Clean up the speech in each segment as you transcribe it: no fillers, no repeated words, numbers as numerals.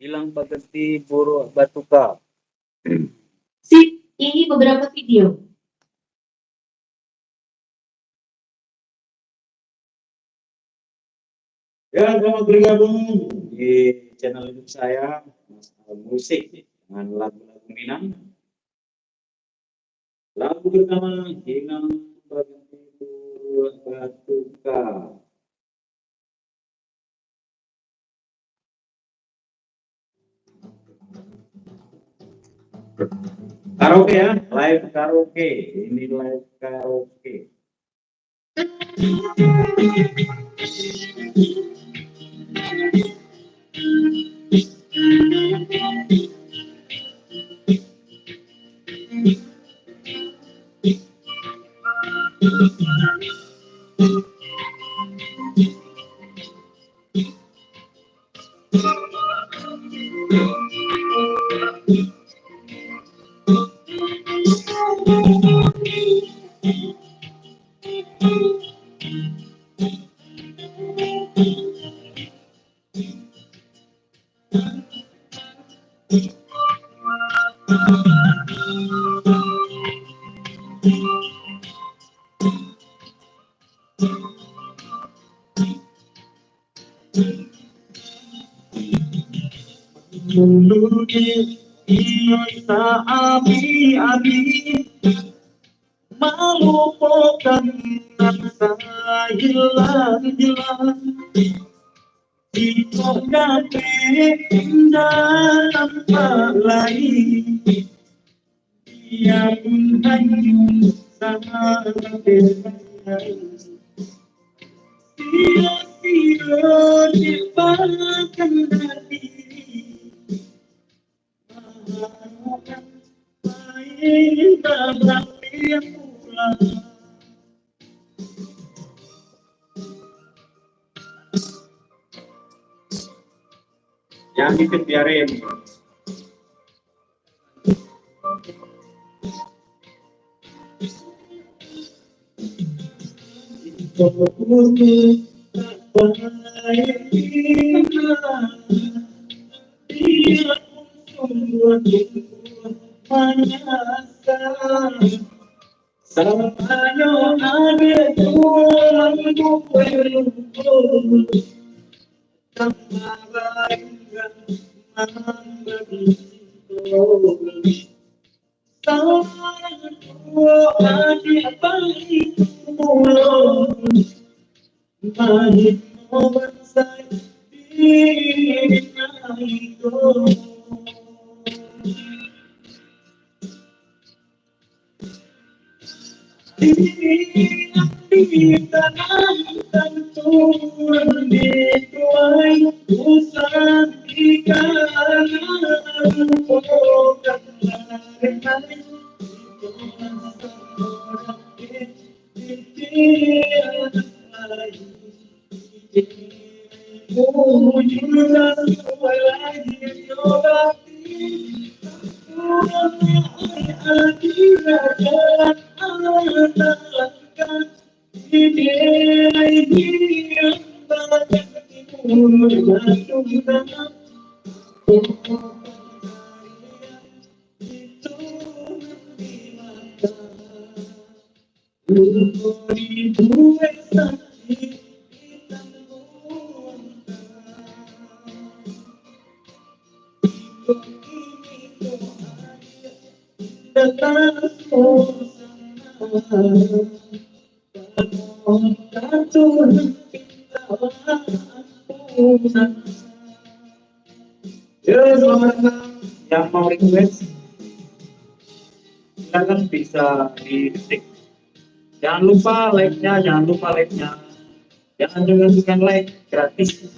Hilang pagganti buruk batuka. Sip, ini beberapa video. Ya, selamat bergabung di channel YouTube saya, musik dengan lagu-lagu Minang. Lagu pertama, Hilang Pagganti Buruk Batuka. Karaoke ya, live karaoke. Ini live karaoke. Menuju masa api-api, melupakan rasa hilang-hilang. Itu indah tanpa lain, dia pun hanyut sama dengan sia-sia dipahkan hati. Maafkan baik tak berakhir pulang. Yang itu biarin. Yang mau request silakan bisa diketik Jangan lupa like-nya, jangan lupa like-nya. Jangan bukan like gratis.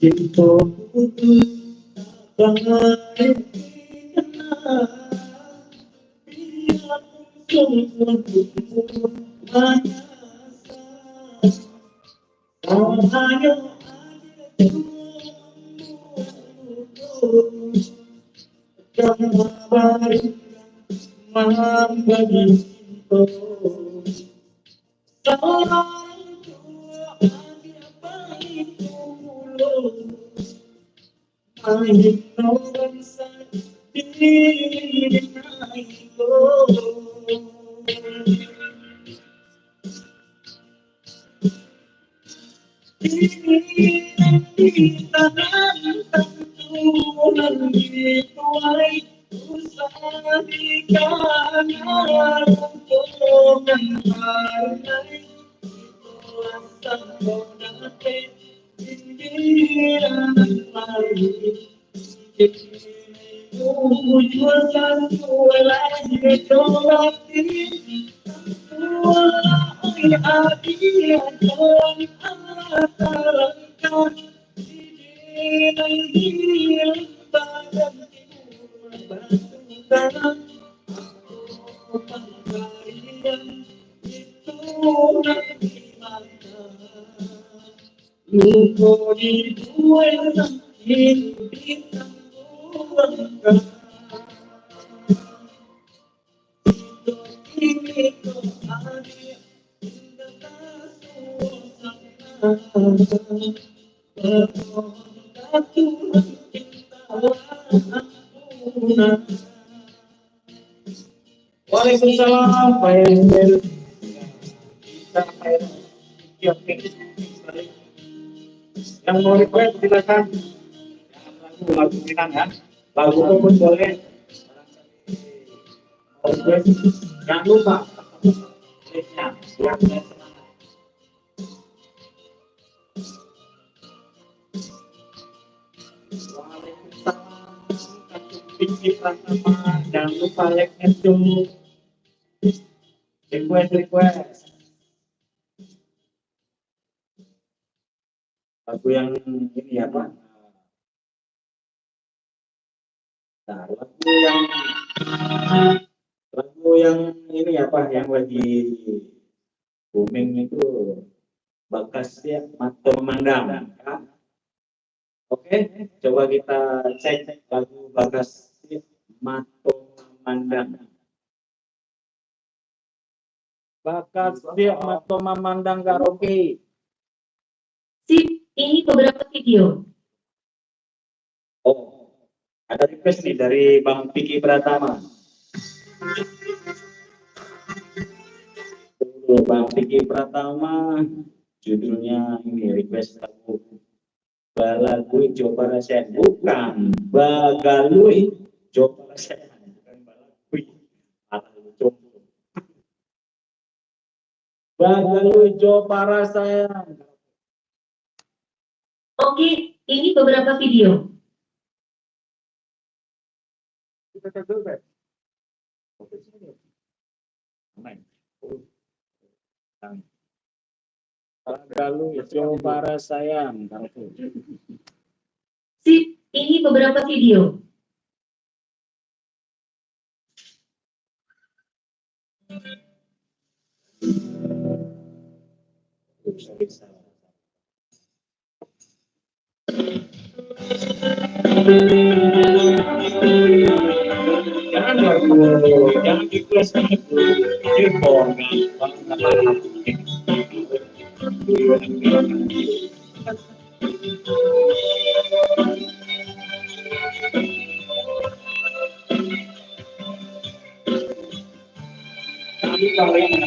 Cinta Waalaikumsalam, Pak Emil. Yang mau request silakan. Lagu kita ya. Lagu pun boleh. Jangan lupa. Jangan lupa like-nya dulu. Request. Lagu yang ini apa? Nah, lagu yang ini apa? Yang lagi booming itu Bakasnya Mata Memandang. Oke, coba kita cek lagu Bakasnya Mata Memandang. Bakasnya Mata Memandang karaoke. Sip, ini beberapa video. Oh, ada request nih dari Bang Piki Pratama. Bang Piki Pratama, judulnya ini request lagu Bagalui Coba Rasain. Bukan Bagalui Coba Rasain, bukan Bagalui atau Bagalui Coba Rasain. Oke, ini beberapa video. Bagalui Coba Rasain. Sip, ini beberapa video. Jangan ditulis Tapi kalau yang menang,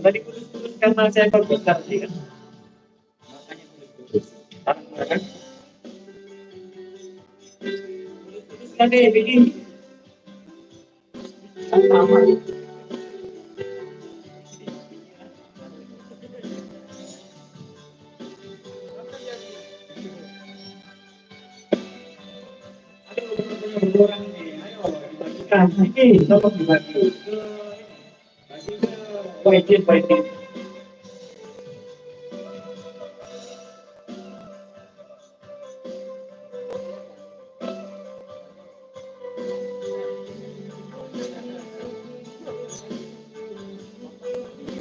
tadi putus-putus karena saya berputar kan, makanya putus-putus. Kan? Putus-putus kan deh, begini. Sama. Aduh, orang nih, ayo dibagikan. Ini tolong dibagi. Bagi ke wajib.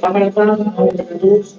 Selamat datang terus.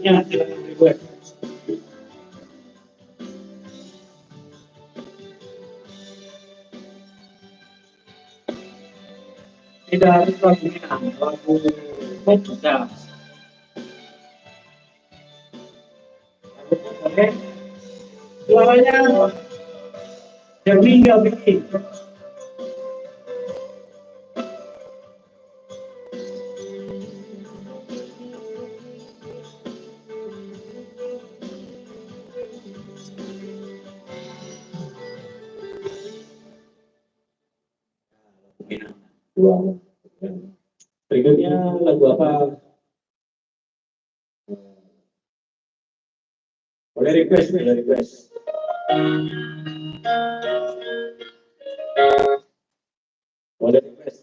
lagunya silakan request. Tidak harus lagu Minang, lagu pop bisa. Lagu pop boleh. Suaranya jernih nggak bikin. Minang. Dua. Berikutnya lagu apa? Boleh request, boleh request. Boleh request.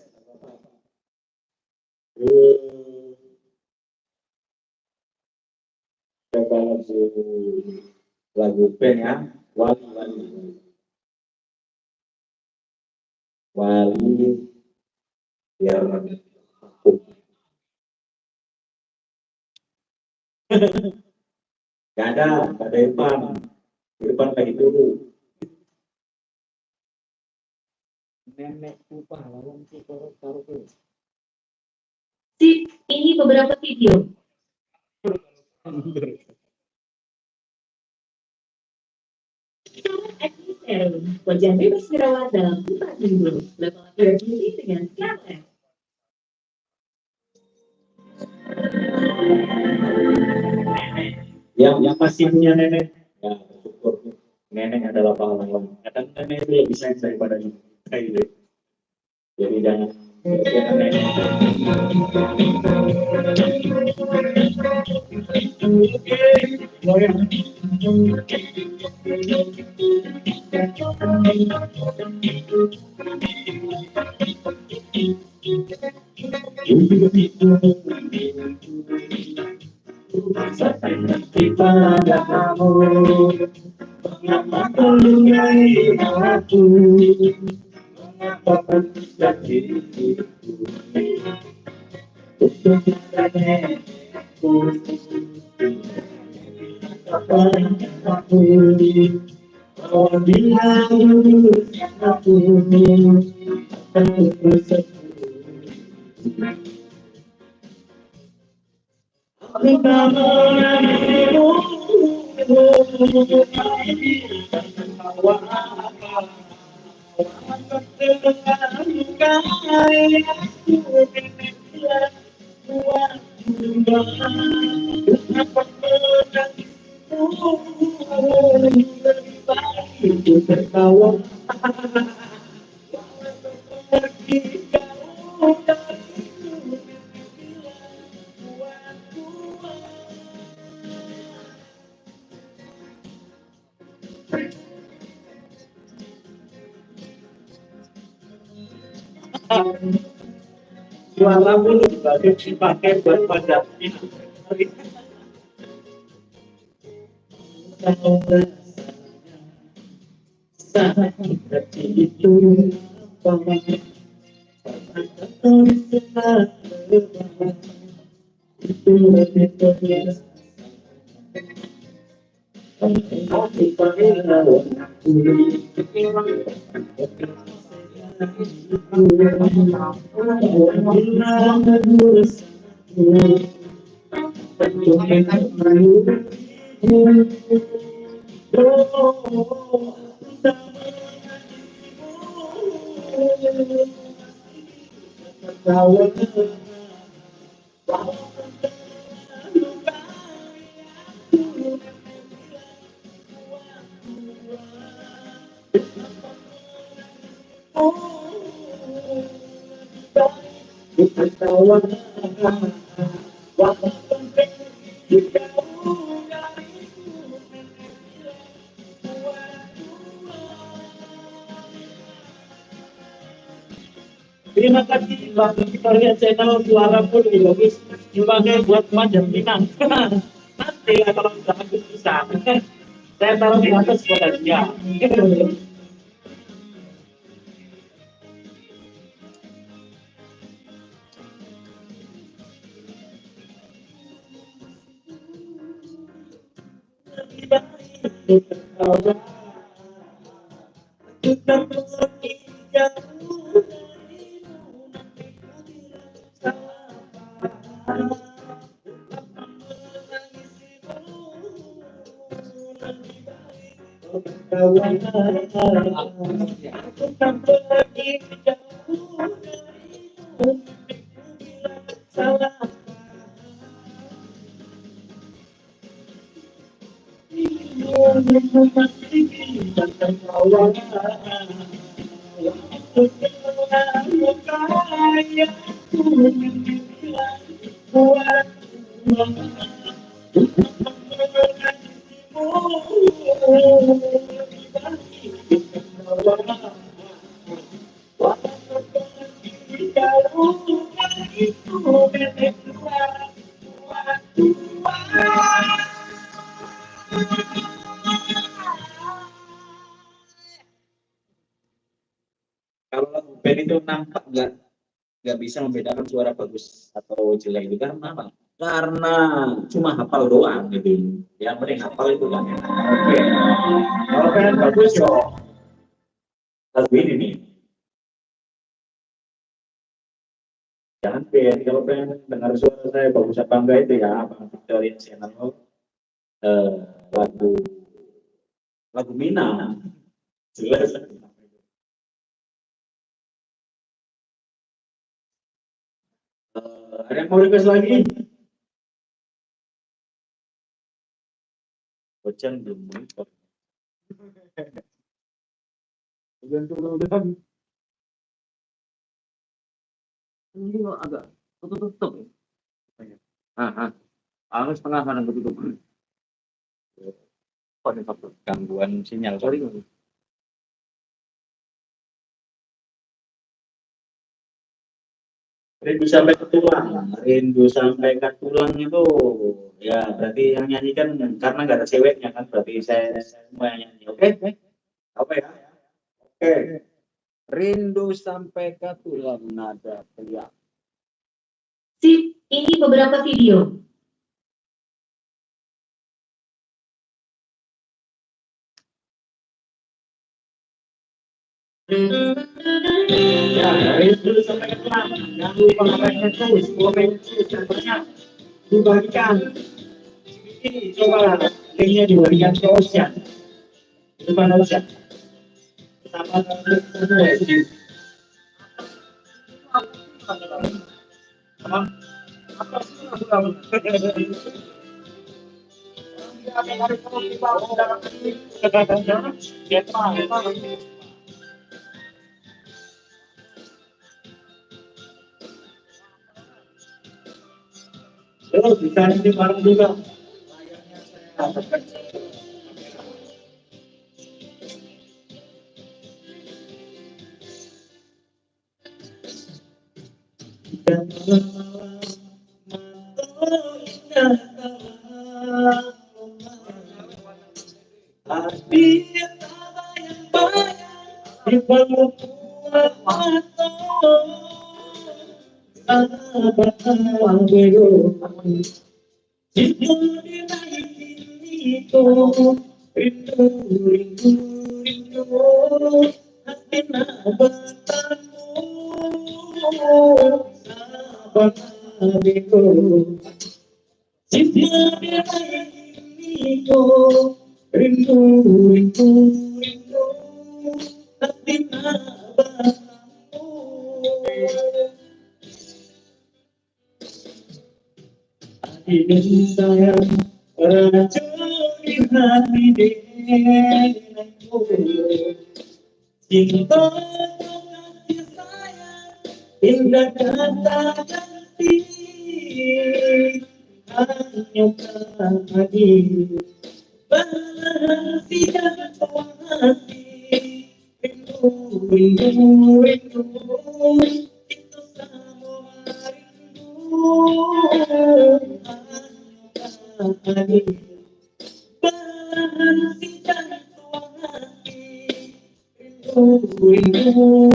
Coba lagu band ya. Wali, Wali. Wali. Biar aku. Gak ada Irfan. Irfan lagi dulu. Nenekku pahlawan taruh. Sip, ini beberapa video. Wajah bebas dirawat dalam 4 minggu. Level appearance dengan Scarlett. Yang masih punya nenek, ya bersyukur nenek adalah pahlawan. Kadang nenek itu lebih sayang daripada kita gitu. Jadi jangan nenek. Kepada kamu, mengapa kau lukai aku? Mengapa kau sakiti untuk nenekku? Apa aku? Kau bilang aku akan bersedih. Suara pun bagus dipakai buat pada itu Terima kasih Mbak Victoria channel suara pun lebih bagus dipakai buat panjang Minang. Nanti ya kalau sudah habis bisa. Saya taruh di atas pada dia. Kalau lagu band itu nampak nggak bisa membedakan suara bagus atau jelek itu karena apa? Karena cuma hafal doang gitu. Yang penting hafal itu kan. Oke. Kalau pengen bagus yo lagu ini nih. Jangan band. Kalau pengen dengar suara saya bagus apa enggak itu ya Bang Victoria Channel eh, lagu lagu Minang. Jelas. Ada yang mau request lagi? Bocan belum monitor. Udah. Ini kok agak tutup. Aku setengah mana tutup. Kok ada gangguan sinyal sorry. Rindu sampai ke tulang. Rindu sampai ke tulang itu ya berarti yang nyanyi kan karena nggak ada ceweknya kan berarti saya semua yang nyanyi. Oke? Apa ya? Oke. Rindu sampai ke tulang nada pria. Sip, ini beberapa video. Ya, rindu sampai ke tulang. Jangan lupa like terus, komen terus, dan banyak dibagikan. Ini coba linknya dibagikan ke Ocean. Depan Ocean. Sama semua. Bisa ini bareng juga. Indah kata ganti hanya lagi berhenti dan hati rindu itu semua rindu hanya lagi berhenti dan hati rindu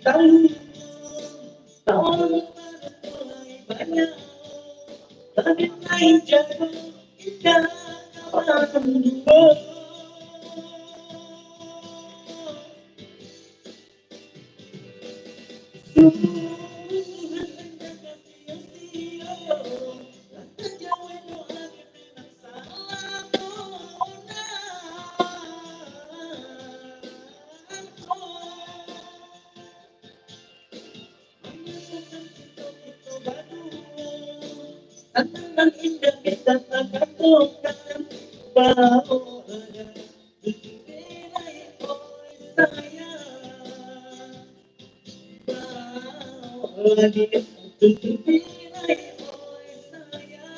tahu tahu banyak tapi lain jauh indah kawan. Tantangan indah kita akan bukan bahwa ada nilai oleh saya bahwa dia nilai oleh saya.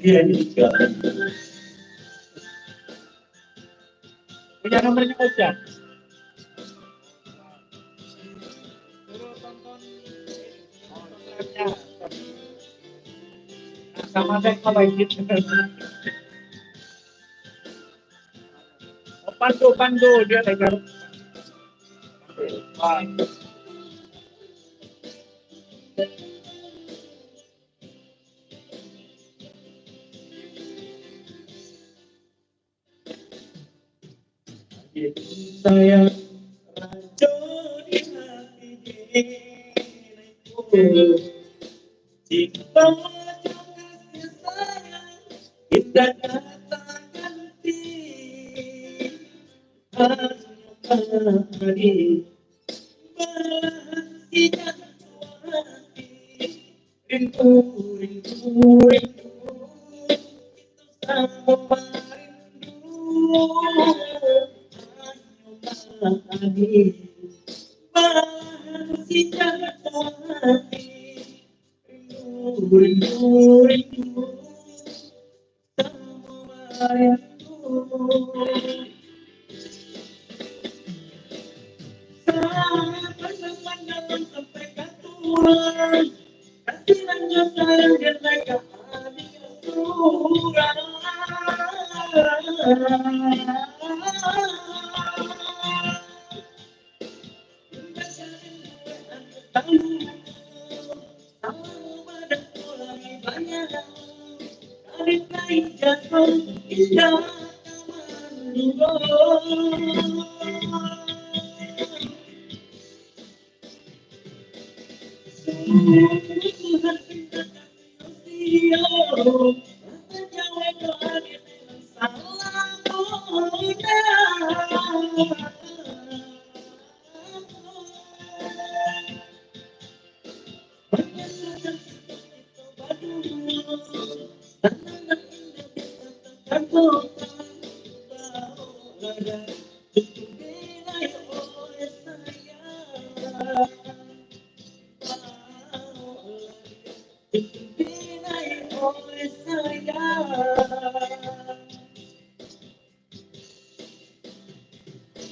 Dia ini juga punya nomornya Ojak. Suruh tonton live-nya. Nah, sama saya kalau gitu. Oh, pandu dia dengar. Saya racun di hati diriku. Jika kasih sayang kita kata ganti hanya hari berhenti jatuh hati rindu sama rindu hanya berhenti jatuh hati rindu sama rindu. Pandang sampai katuran kasih lanjut sayang dan mereka surah. Jatuh indah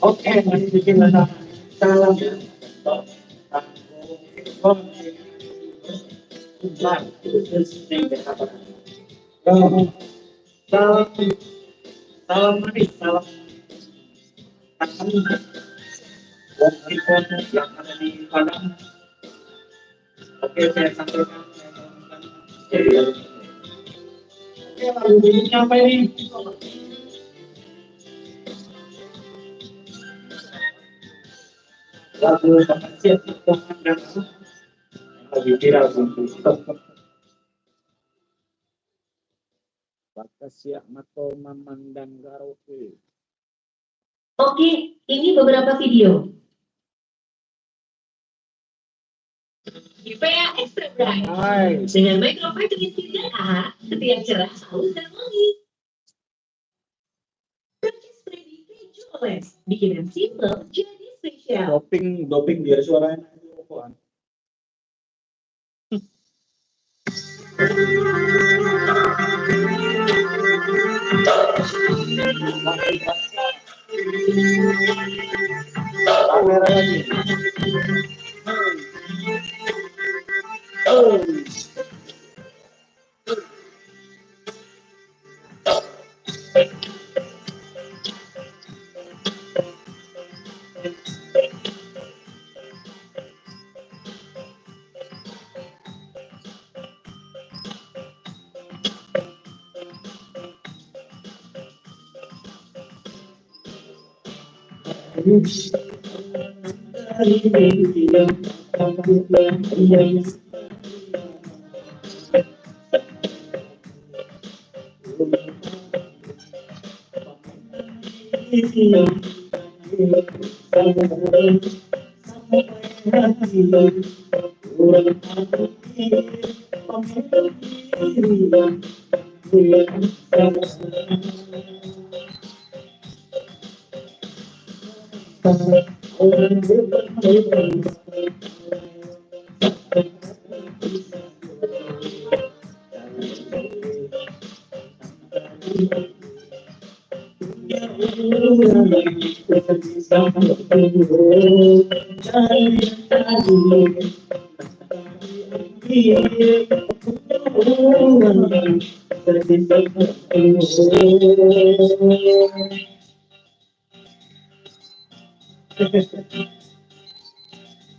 Oke, masih bikin salam ya. Salam manis, salam yang ada di Padang. Oke, saya sampaikan. Oke, lagu berikutnya apa ini? Lagu siap memandang lagi viral Siap mato memandang karaoke. Oke, ini beberapa video. IPA Extra Bright dengan microvitamin 3A, setiap cerah, halus dan wangi. Purchase ready Kejuales, bikin yang simple jadi spesial. Doping biar suaranya apaan? Kamera lagi.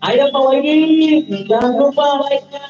Ayo Pak lagi, jangan lupa like-nya.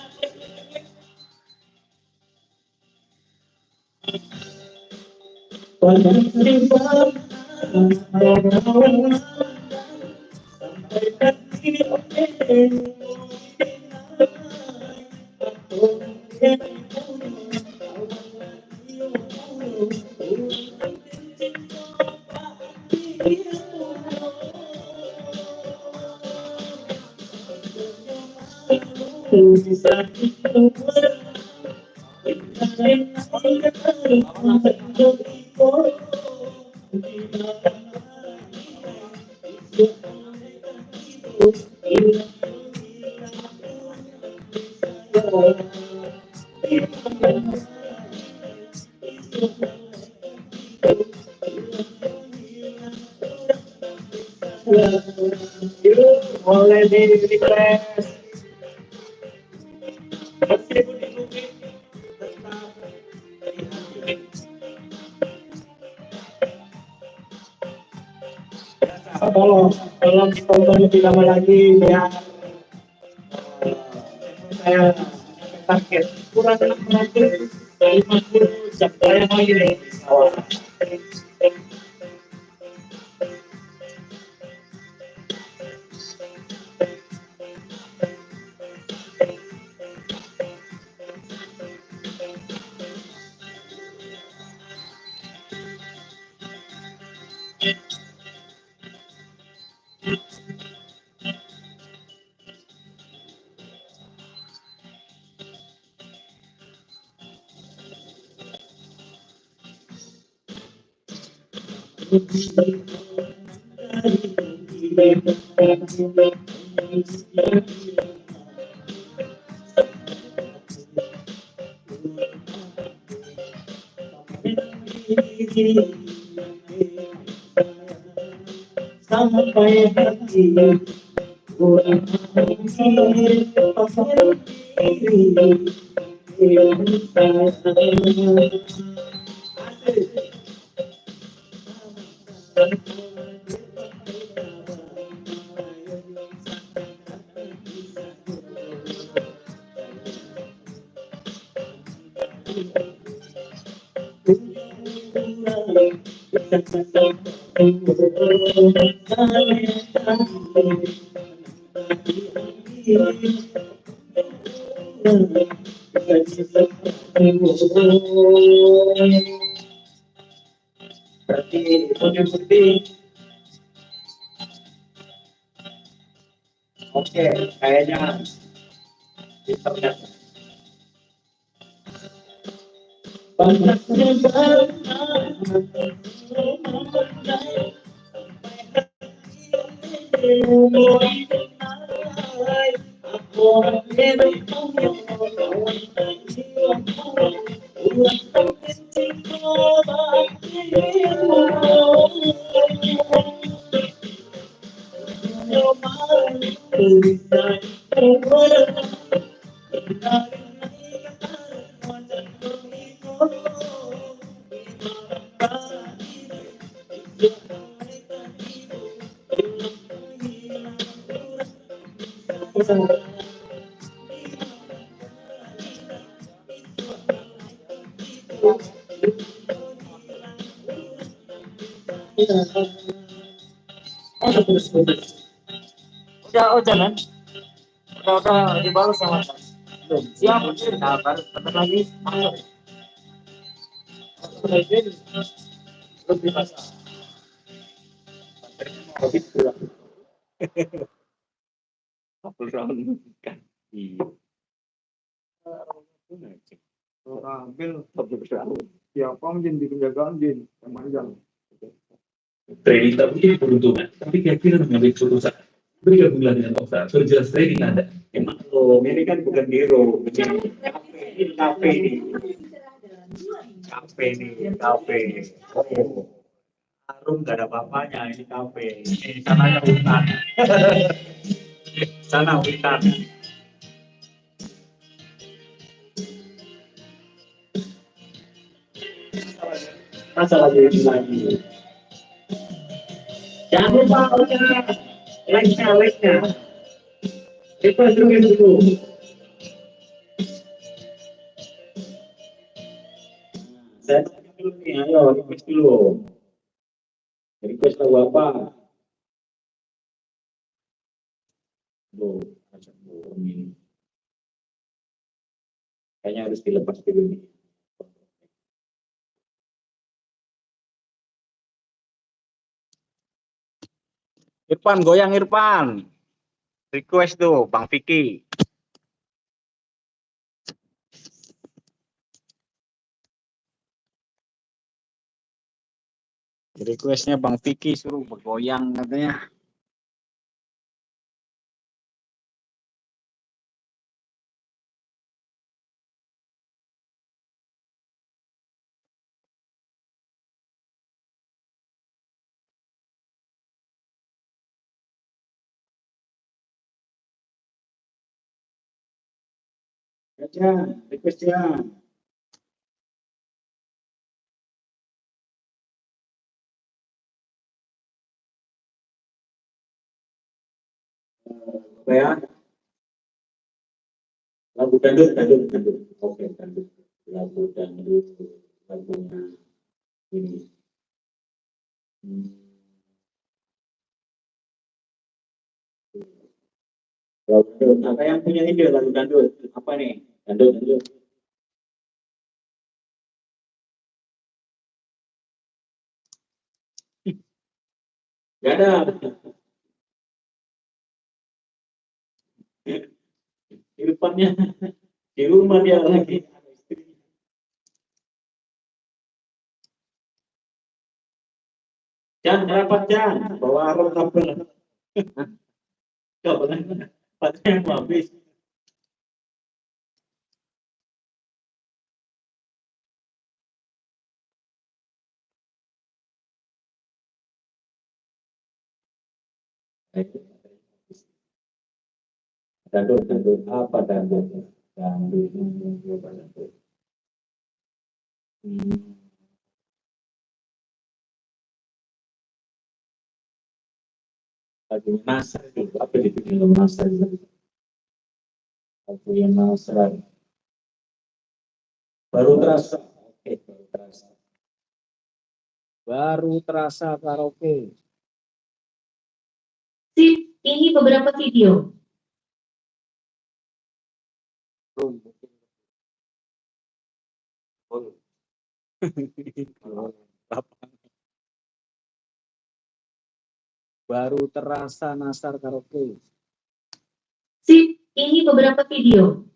Boleh di request. Tolong ditonton lebih lama lagi ya. Saya target kurang lebih 50 jam saya lagi nih. Sampai hati berarti tujuh putih. Oke, kayaknya internet. Udah, oh jalan. Udah dibalas sama belum? Siap, sabar, bentar lagi. Lebih basah. Habis pulang. Couple round kan. Iya. Ambil siapa menjadi penjagaan din yang panjang. Training tak mungkin peruntungan, tapi kira-kira mengambil keputusan. Bergabunglah dengan Okta, berjelas training Anda. Emang lo, ini kan bukan biro, ini kafe ini. Kafe nih, kafe. Oh, harum gak ada apa-apanya, ini kafe. Ini sananya hutan. Sana hutan. Masa lagi. Jangan lupa, like-nya. Request dulu. Saya tanya dulu nih, ayo request dulu. Request lagu apa? Tuh, macam ini. Kayaknya harus dilepas dulu nih. Irfan, goyang Irfan. Request tuh, Bang Vicky. Requestnya Bang Vicky suruh bergoyang katanya. Aja, requestnya. Apa ya? Lagu dangdut. Oke, dangdut. Lagu dangdut, lagunya ini. Lagu dangdut. Apa yang punya ide lagu dangdut? Apa nih? Dangdut. Gak ada. Di depannya, di rumah dia lagi. Jangan rapat jangan, bawa arom kabel. Kabel, baterainya mau habis. Dangdut apa dangdut? Dangdut. Lagu Nasr itu apa itu film Nasr itu? Lagu yang Nasr baru terasa. Oke, baru terasa karaoke. Sip, ini beberapa video. Baru terasa Nasar karaoke. Sip, ini beberapa video.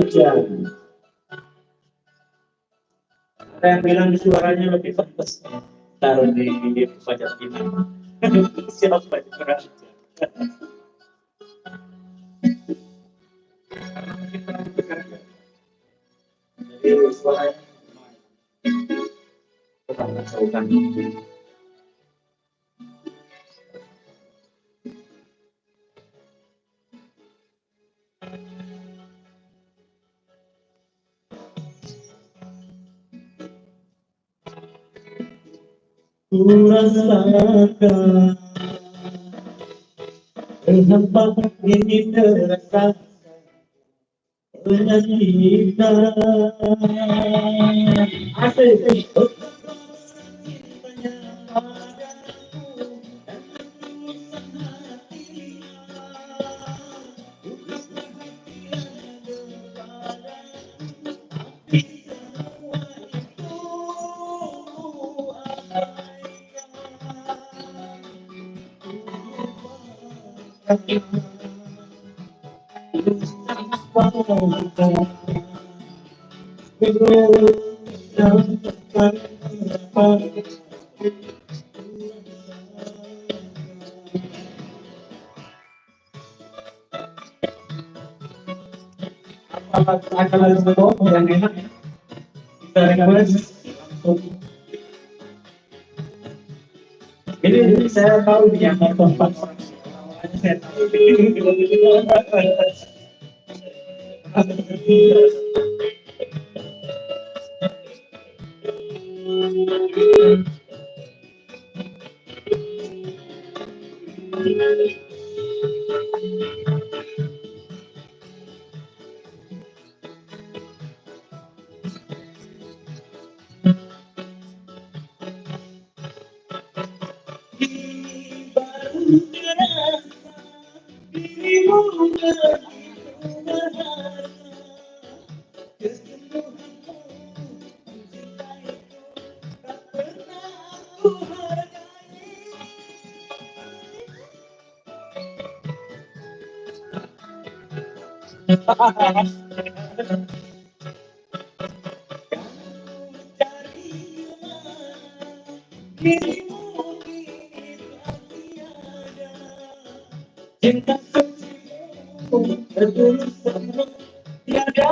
Jam. Ada yang bilang suaranya lebih pantas taruh di pajak ini. Siapa itu raja? Jadi suaranya kurang jauhkan. ku rasakan betapa ini terasa dengan kita. Asik. Akan sesuatu yang enak ya. Kita rekomendasi langsung. Ini saya tahu di yang tempat orang-orangnya saya tahu. Cinta tertulis tiada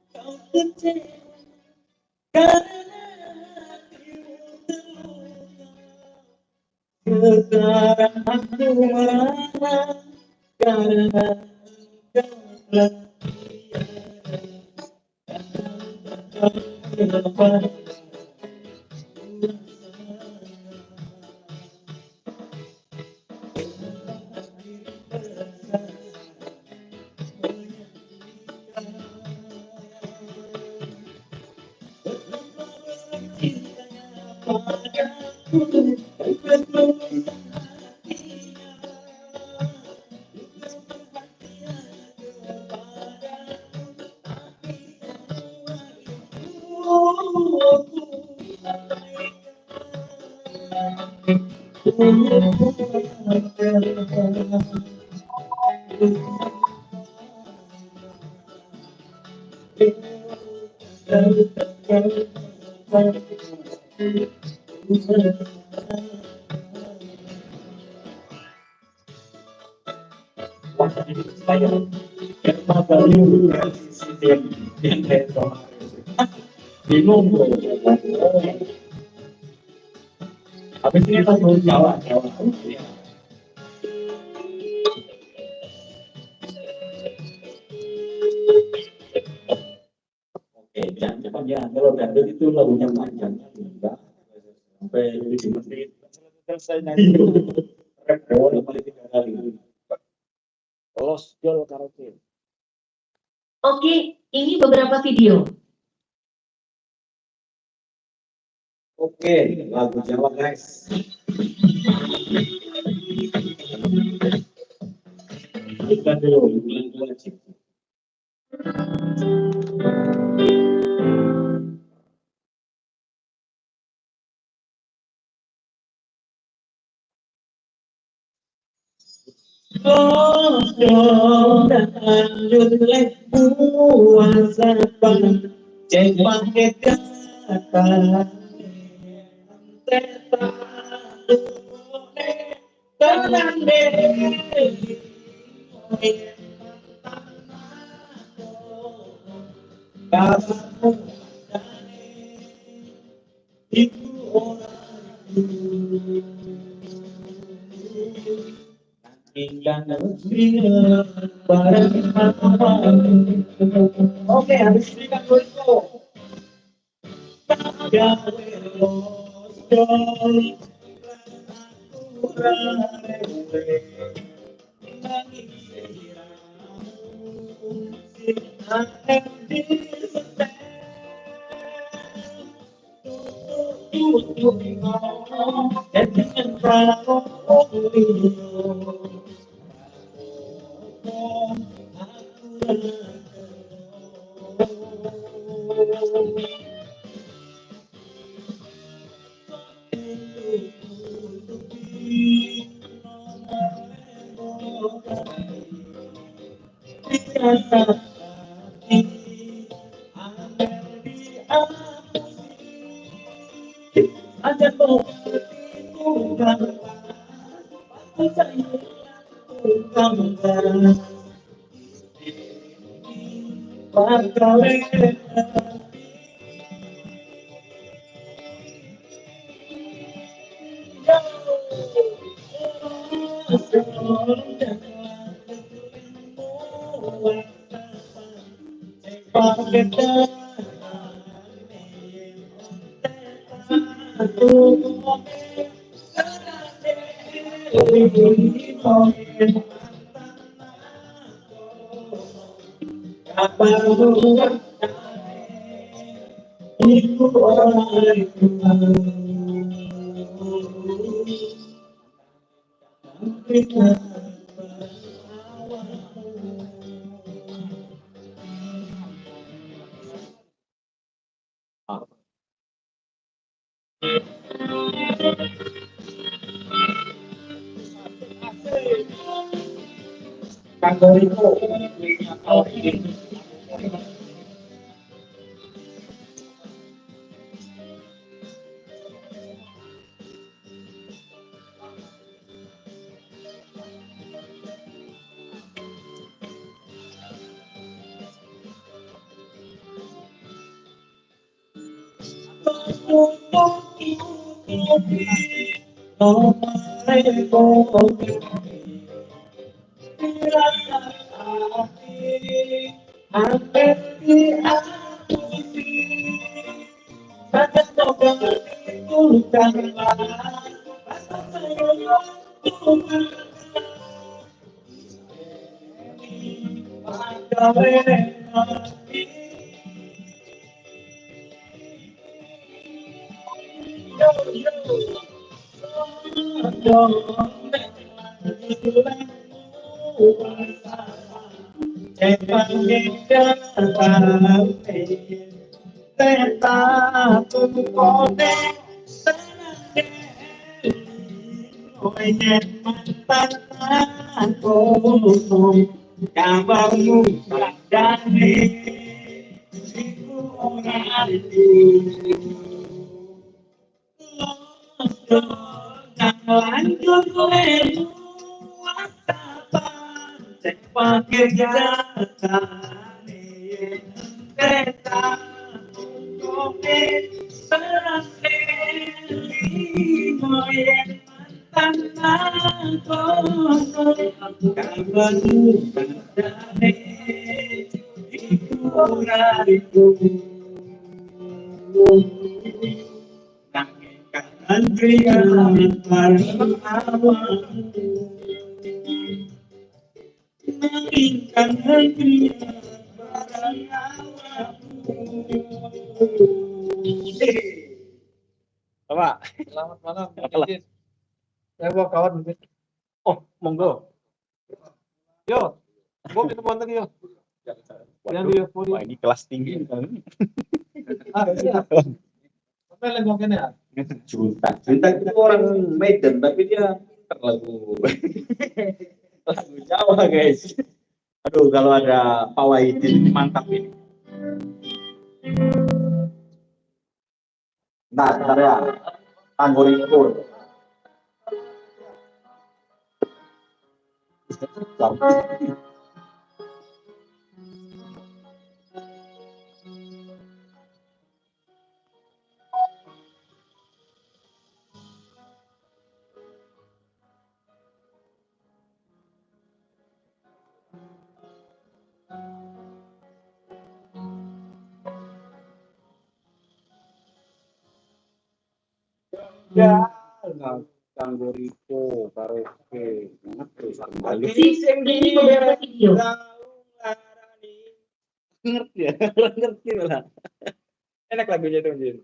kau kecewa karena sekarang aku marah karena bingung habis ini kita turun Jawa. Oke, jangan cepat ya. Kalau dangdut itu lagunya panjang, enggak sampai 7 menit. Selesai nyanyi. Boleh 3 kali. Los Jol Karaoke. Oke, ini beberapa video. Oke, lagu Jawa guys. Kita dulu bulan wajib. Dan lanjut leh puasa bang cek pakai kata teta tenang deh kamu itu orang tinggal negeri barang Oke, habis ini kan Goiko. Gawe los dol, ada bukan bukan Pak, Selamat malam. Apalah. Saya bawa kawan mungkin. oh monggo. Yo, gua ketemu lagi yo. Yang di Wah, ini kelas tinggi. Ah, iya. Apa yang ngomongin ya? Junta itu orang Medan, tapi dia terlalu lagu Jawa guys. Aduh, kalau ada Pak Wahidin mantap ini. Nah, sebentar ya. Tanggulipur. Ya, ganggu Riko, karaoke. Terus kembali. Ini beberapa video. Ngerti ya? Ngerti lah. Enak lagunya tuh, Jin.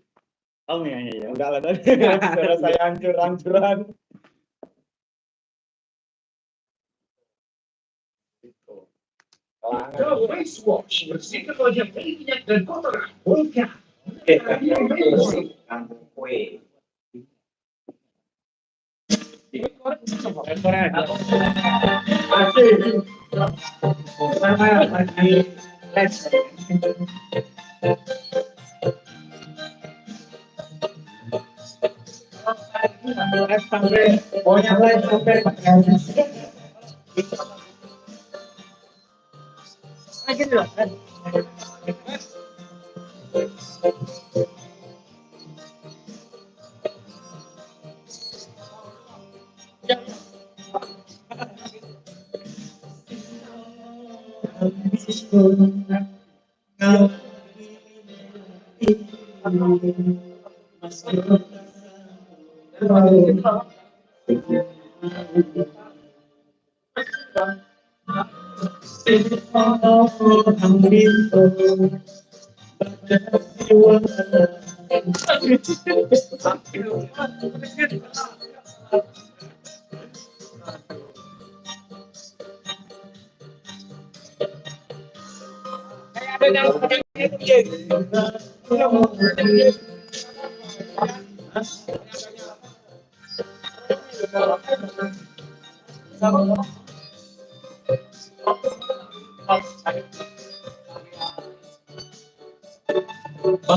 Oh iya iya. Enggak lah, tadi suara saya hancur-hancuran. Gitu. Face wash bersihkan wajah dari minyak dan kotoran. Volca. Kue.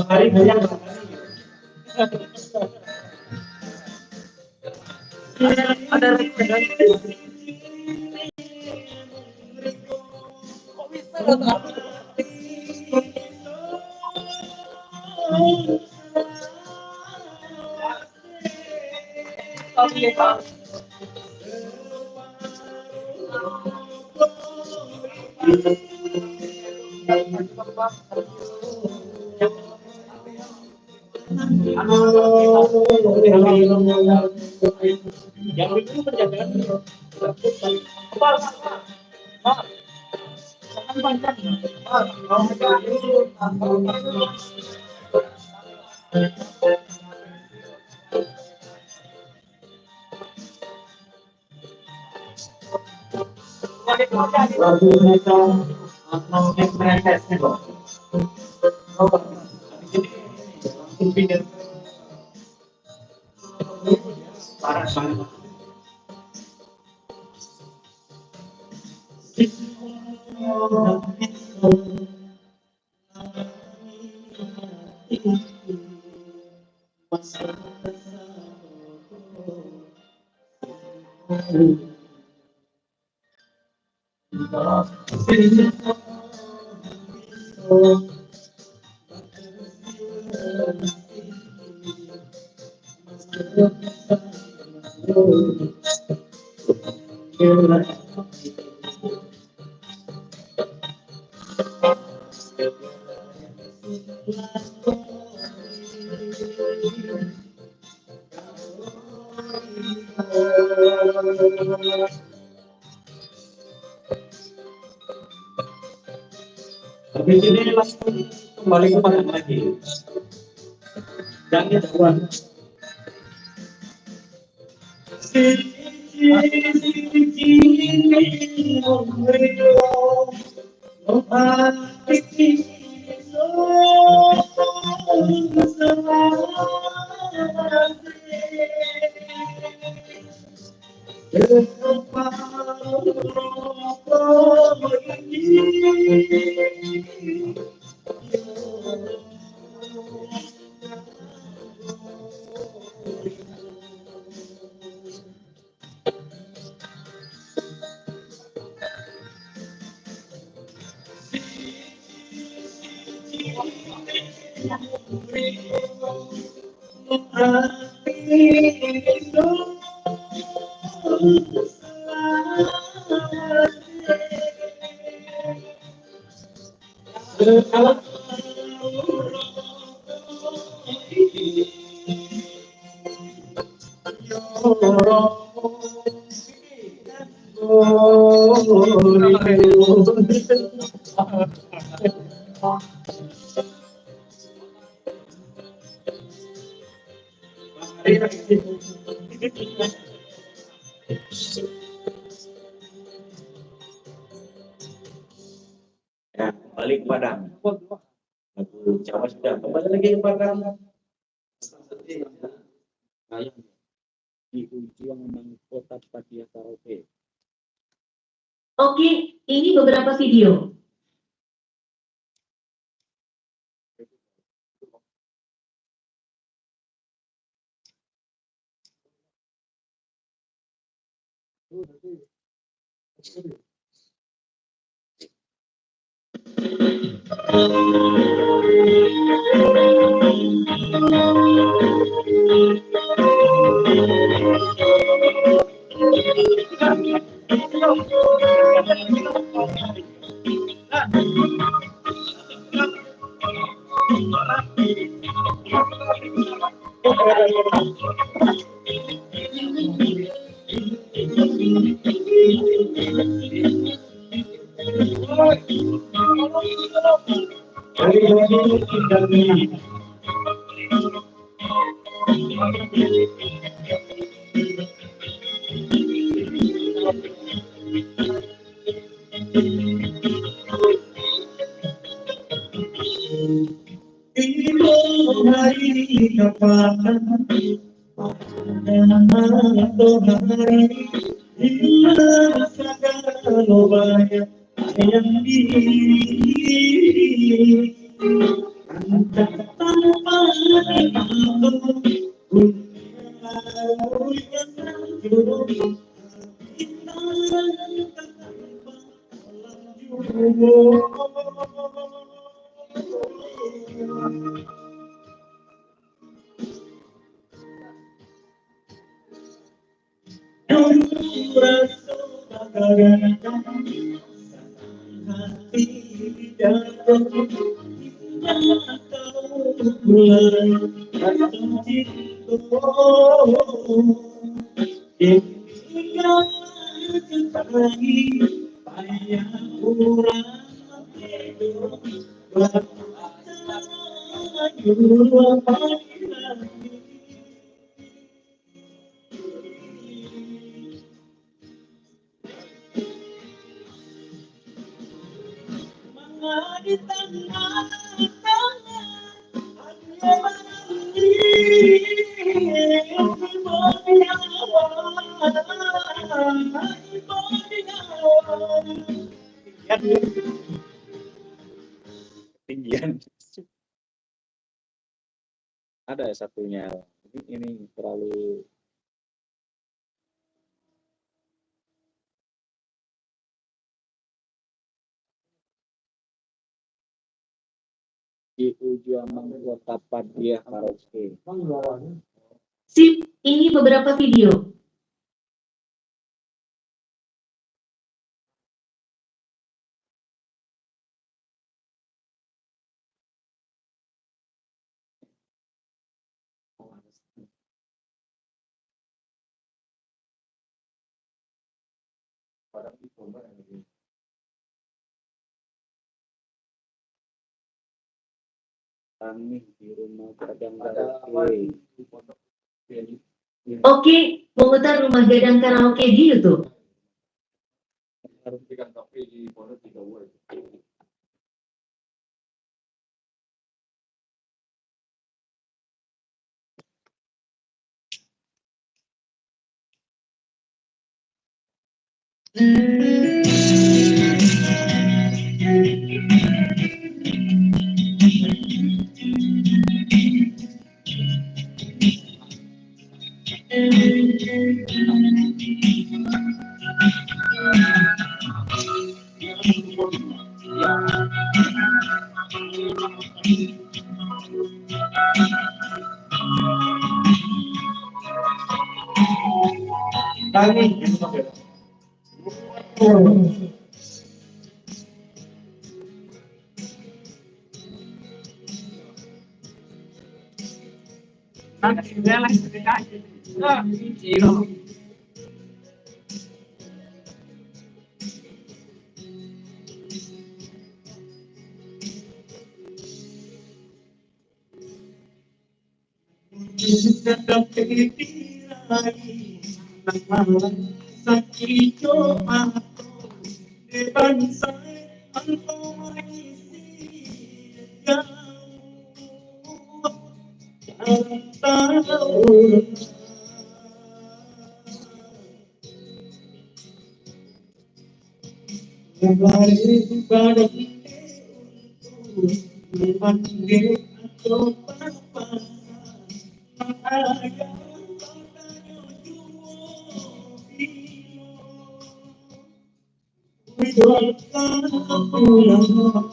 Hari banyak. Ada yang itu penjagaan lagu mereka parah banget. Habis ini langsung kembali ke panen lagi. Dan itu Ya, balik kepada lagu Jawa sudah kembali lagi kepada saya di ujung kota Padia Karaoke. Oke, ini beberapa video. Tinggian. Ada satunya. Ini terlalu di ujung kota Padia Karaoke. Sip, ini beberapa video. Kami di rumah Gadang Karaoke. Oke, memutar Rumah Gadang Karaoke di YouTube. sedang pikirai namalan sakit aku depan saya engkau mengisi jauh tahun kembali pada memanggil atau apa ayah untuk selalu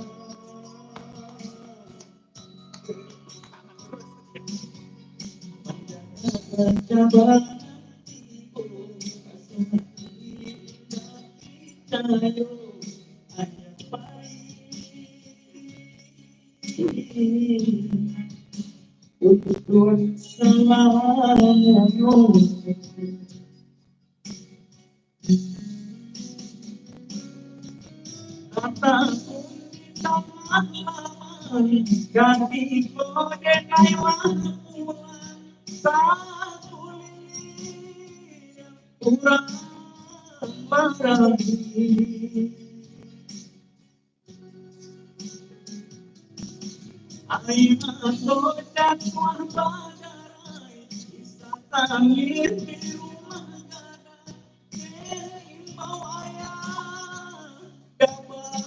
ganti kode kaiwan satu kurang marahi aina sodat wahbarai bisa tangir di rumah imbau ayah dapat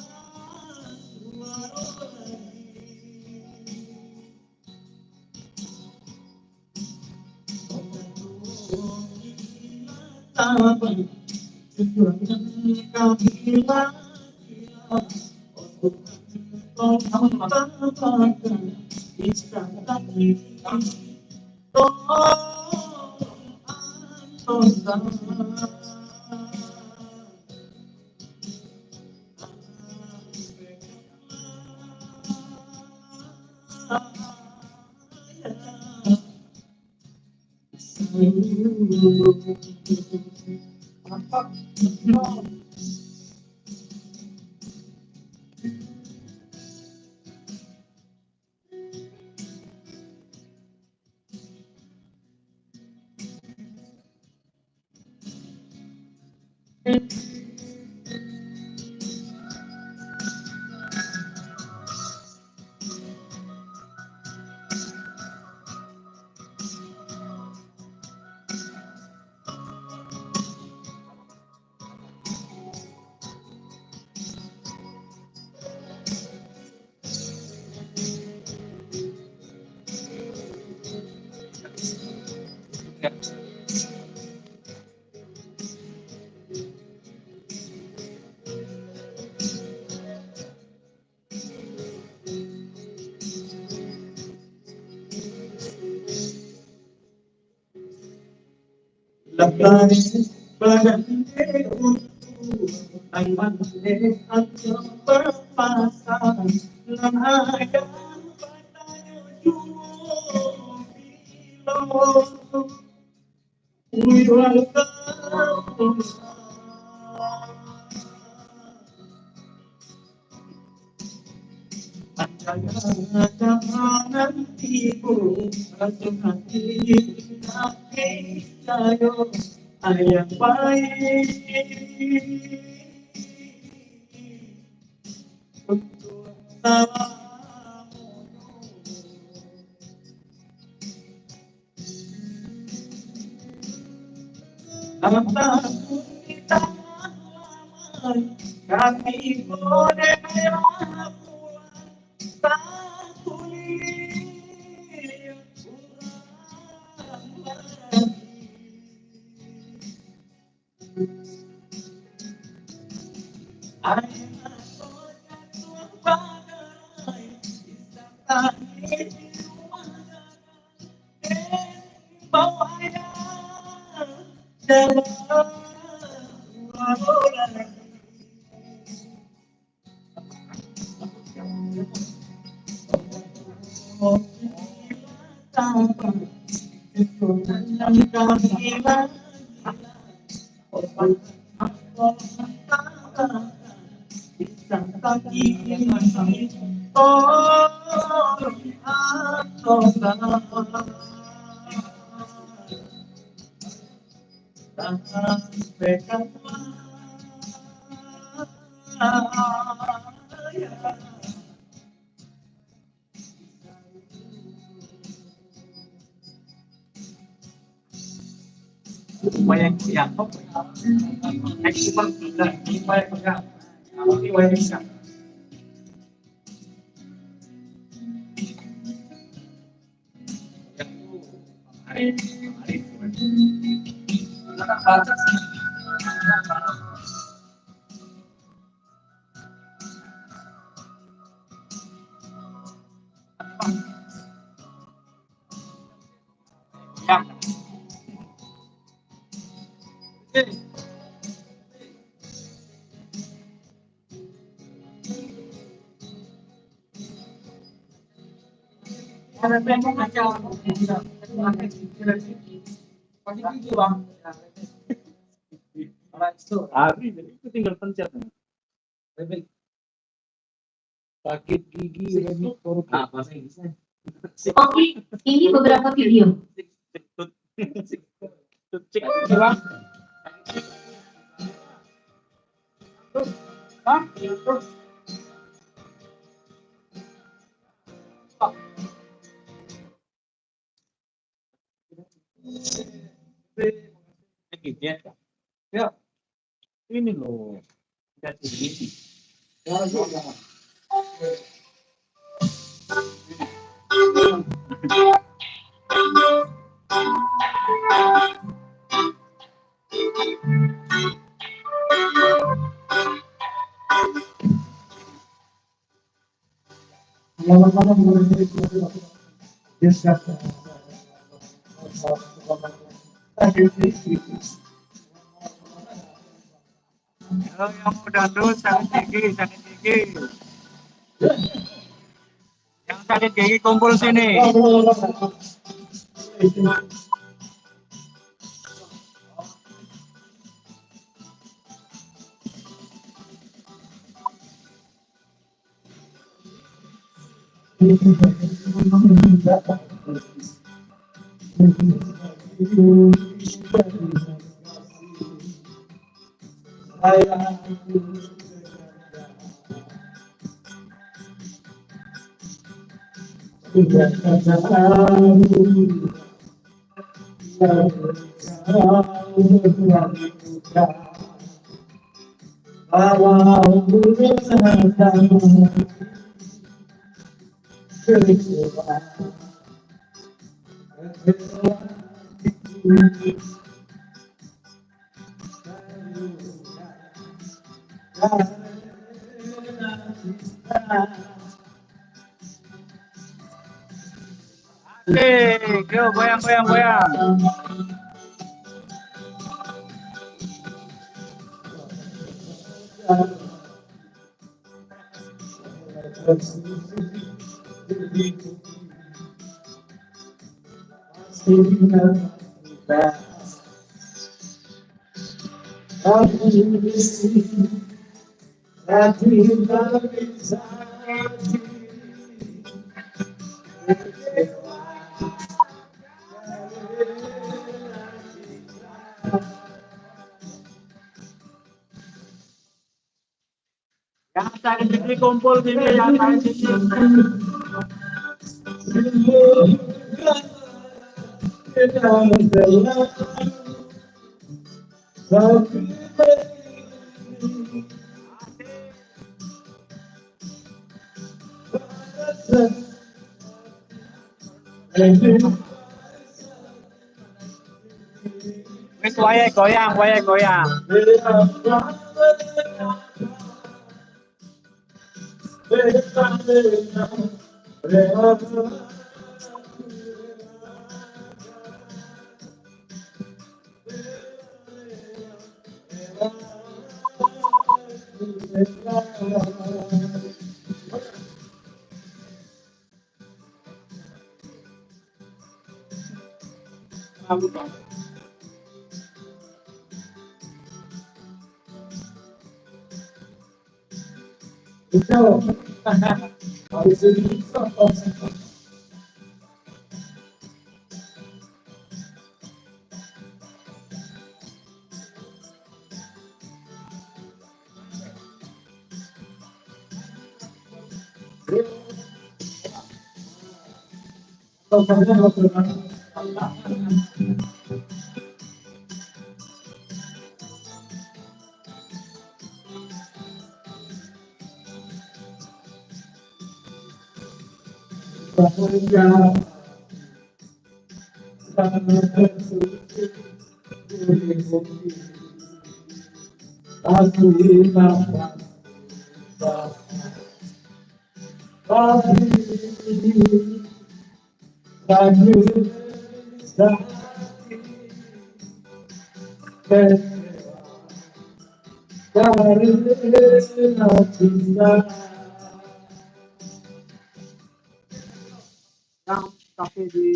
Kami lepas badan Aiman atau berpasangan lan ayam padanya juo bilo wiwal kau Jangan ibu langsung hati cayo ayam baik untuk salamu dalam tahun kita kami boleh sampai kapan wayang yang ekspor tidak wayang pegang tapi wayang bisa Hari itu tinggal pencet. Sakit gigi, remik, korup. Apa sih? Oke, ini beberapa video. Cek. Ya, ini loh. Jadi gini. yang udah tuh sakit gigi yang sakit gigi kumpul sini Yo, goyang. Yang sakit gigi kumpul sini, yang sakit gigi. Wis wayahe goyang. Tapi di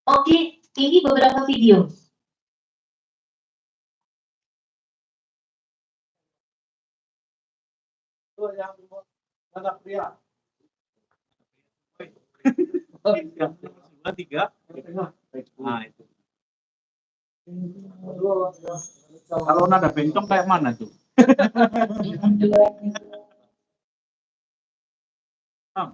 Oke, ini beberapa video. yang anak pria. Tiga. Nah, itu. Kalau nada bencong kayak mana tuh? Ah.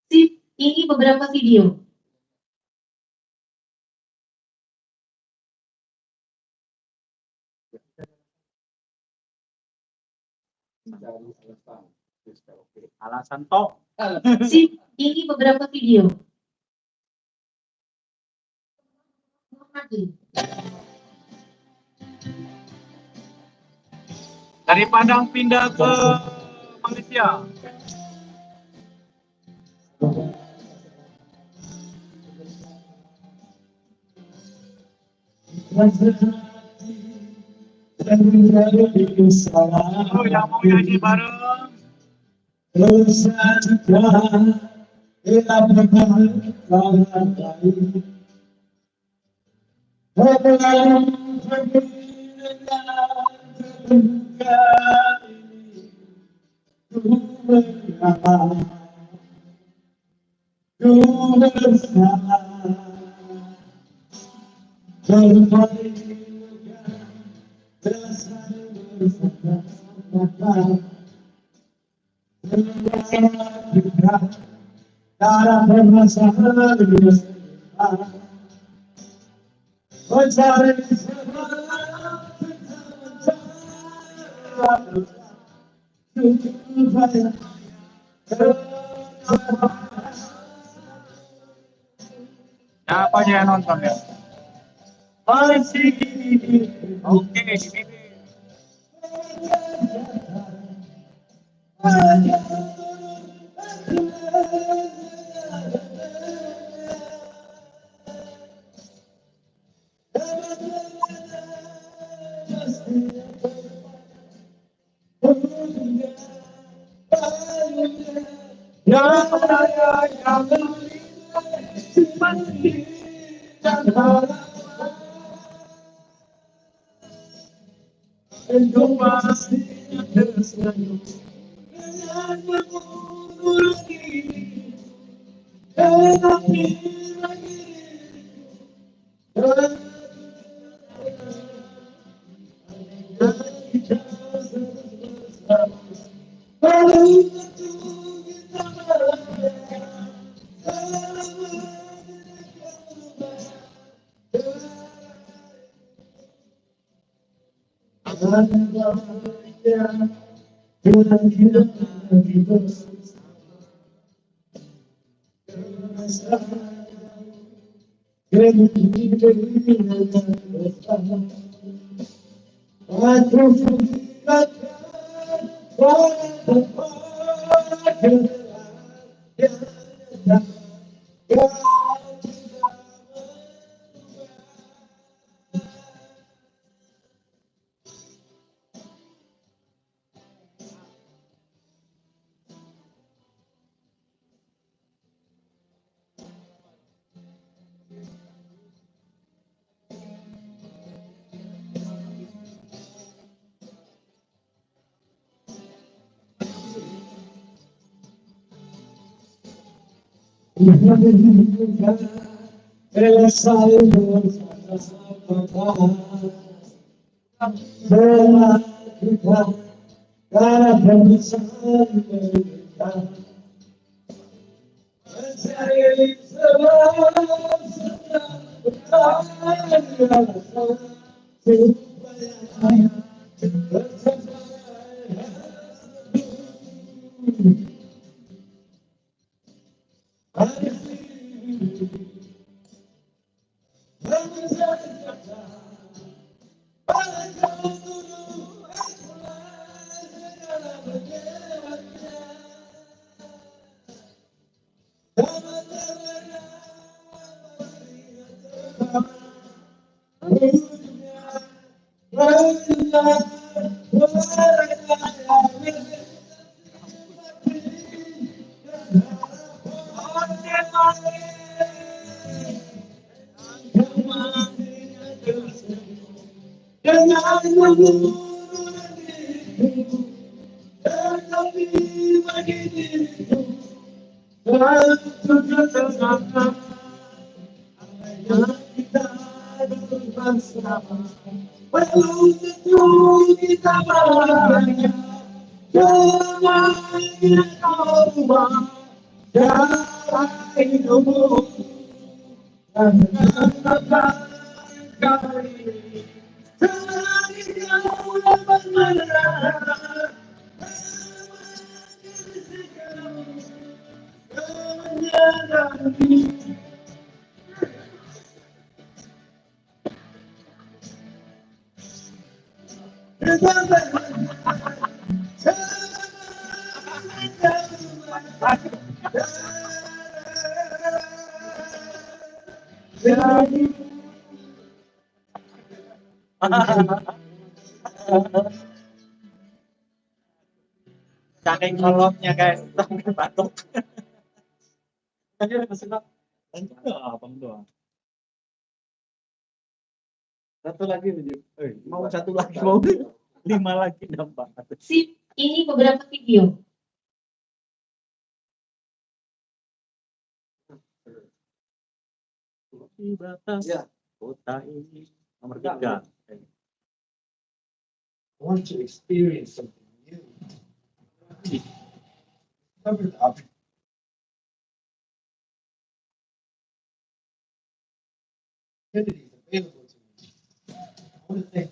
Sip, ini beberapa video. Alasan toh. Sip, ini beberapa video. Dari Padang pindah ke Malaysia. Oh, yang mau nyanyi bareng. Siapa aja yang nonton ya? Oke, di sini. Saking kolotnya guys, sampai batuk. Tadi udah pesen apa? Abang doang. Satu lagi, mau satu lagi, mau 5 lagi dampak. Sip, ini beberapa video. Di batas kota ini nomor 3. I want to experience something new. Cover the opportunity. Available to me. I want to thank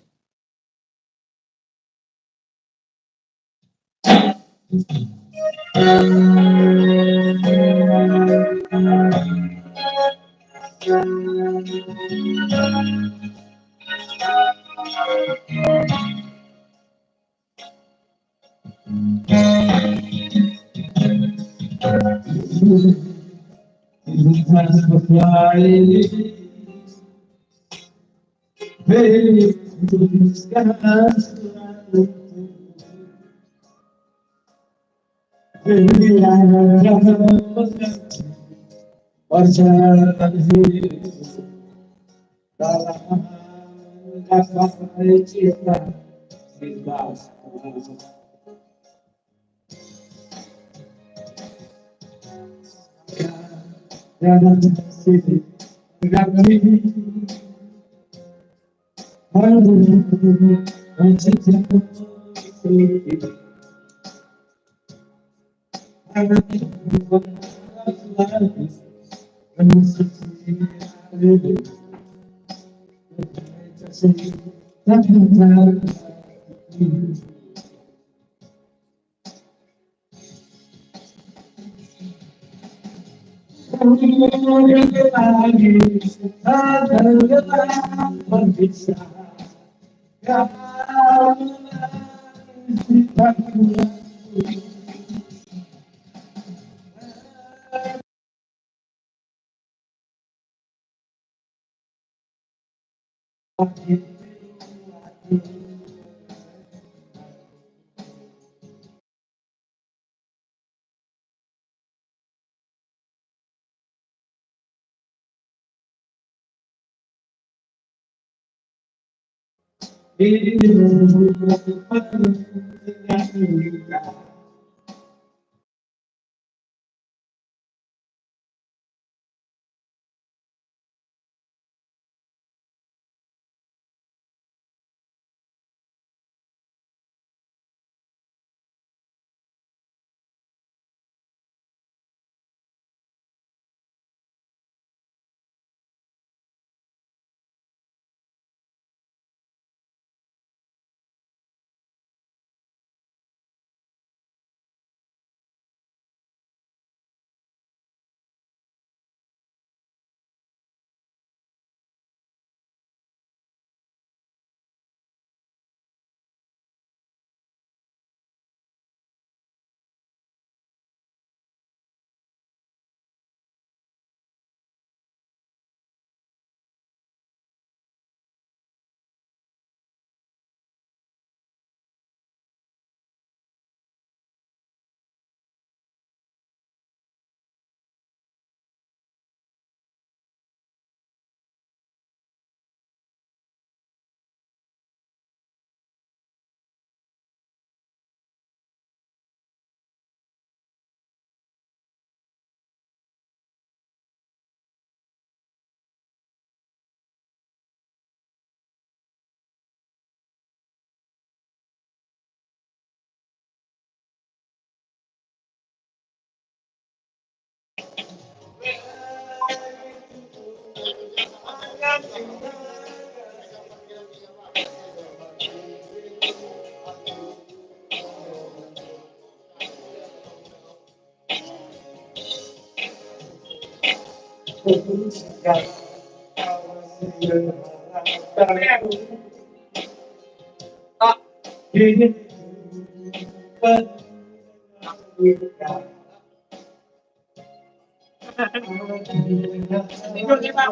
Tidur nih Pak.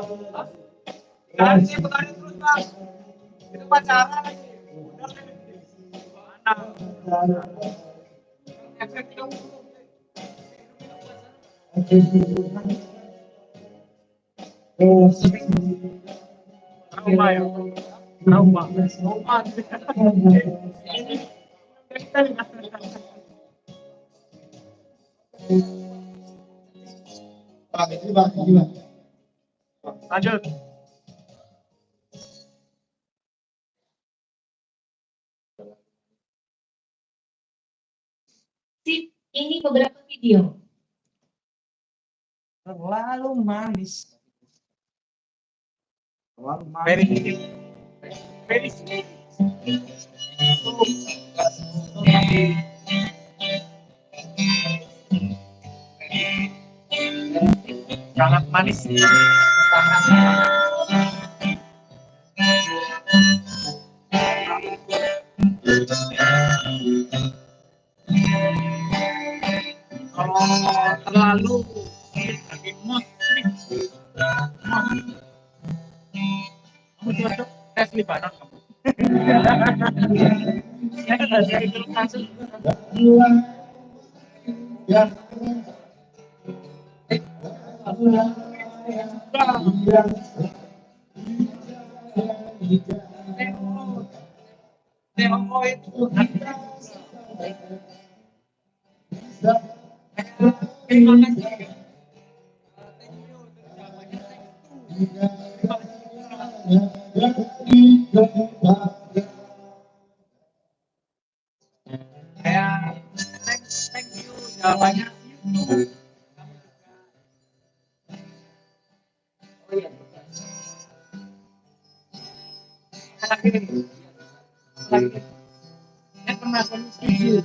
Jangan sih bertanya terus Pak. Itu pacaran lagi. Mana? Efek itu. Trauma ya. Trauma. Trauma. Pak, itu Pak, gimana? Lanjut. Sip, ini beberapa video. Terlalu manis. Terlalu manis. Very sweet. Sangat manis. Kalau terlalu lagi mood kamu cocok tes Libanon kamu. Ya kan ada itu langsung. Ya. Thank you jawabannya. Oh iya. Lagi. Lagi. Yang pernah saya setuju.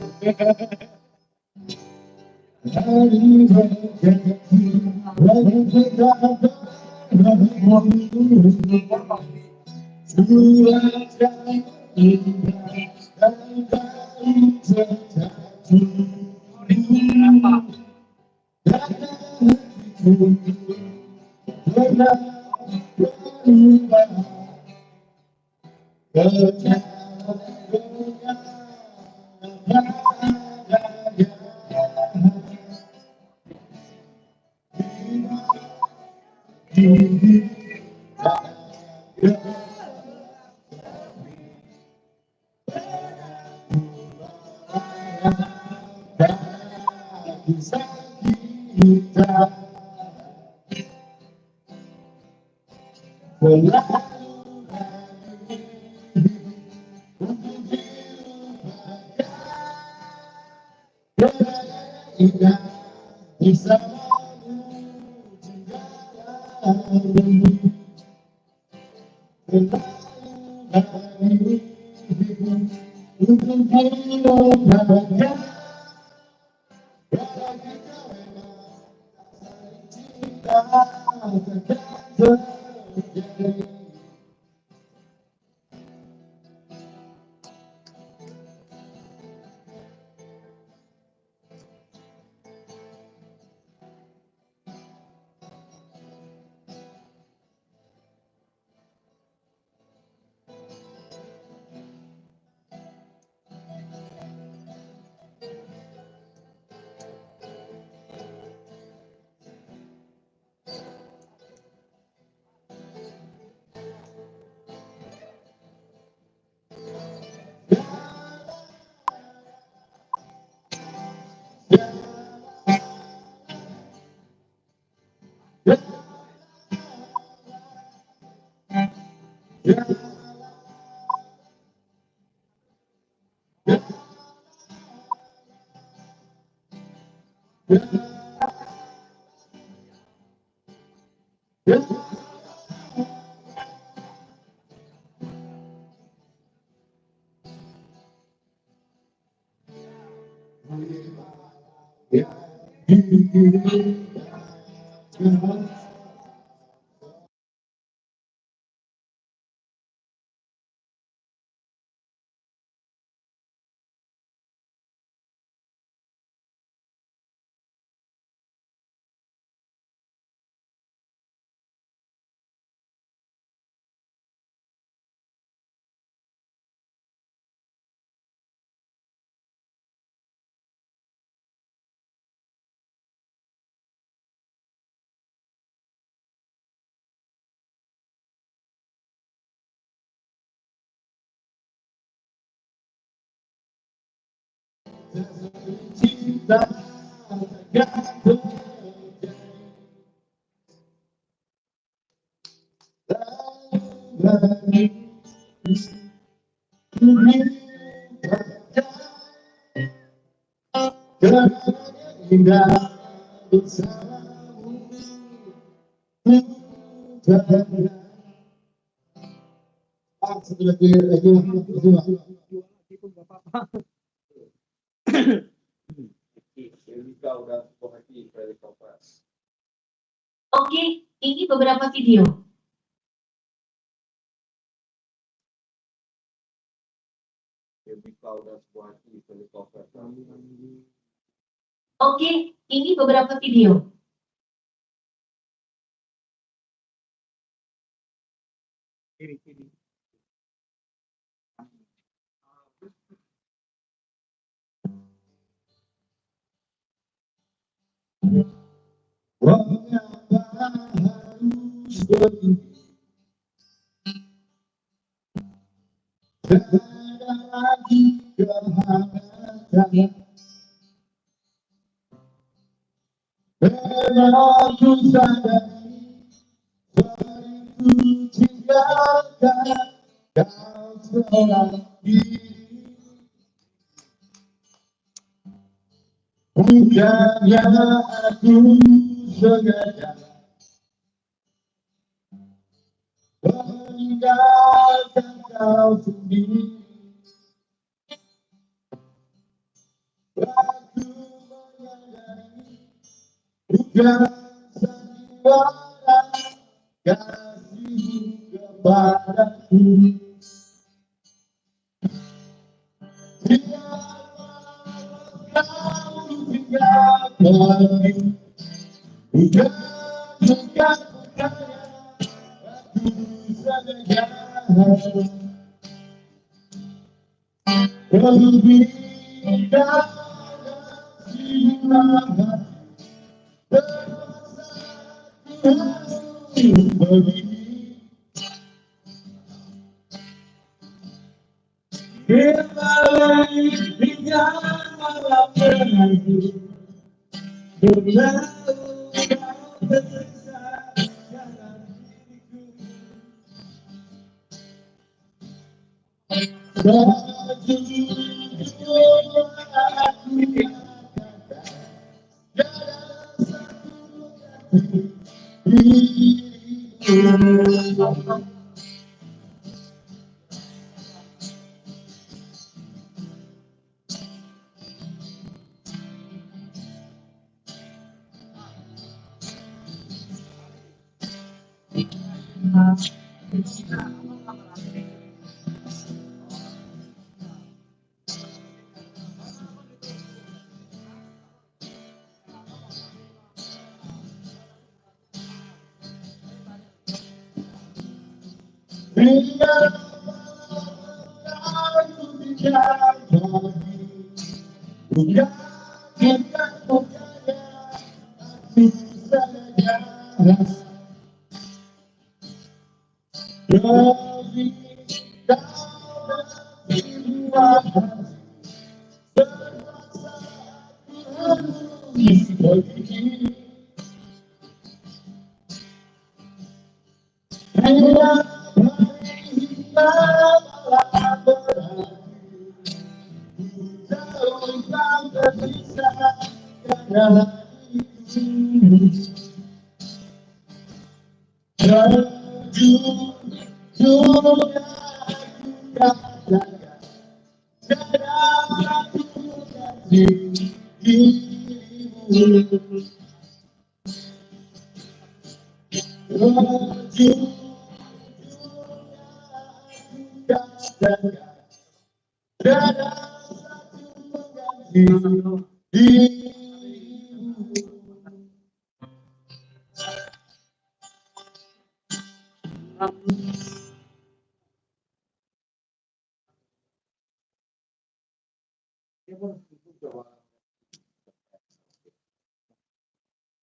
Oke, ini beberapa video. Oke, ini beberapa video. Bukannya aku sengaja meninggalkan kau sendiri. Aku menyadari bukan sandiwara kasih kepadaku. Kau tinggalkan bukan sengaja lebih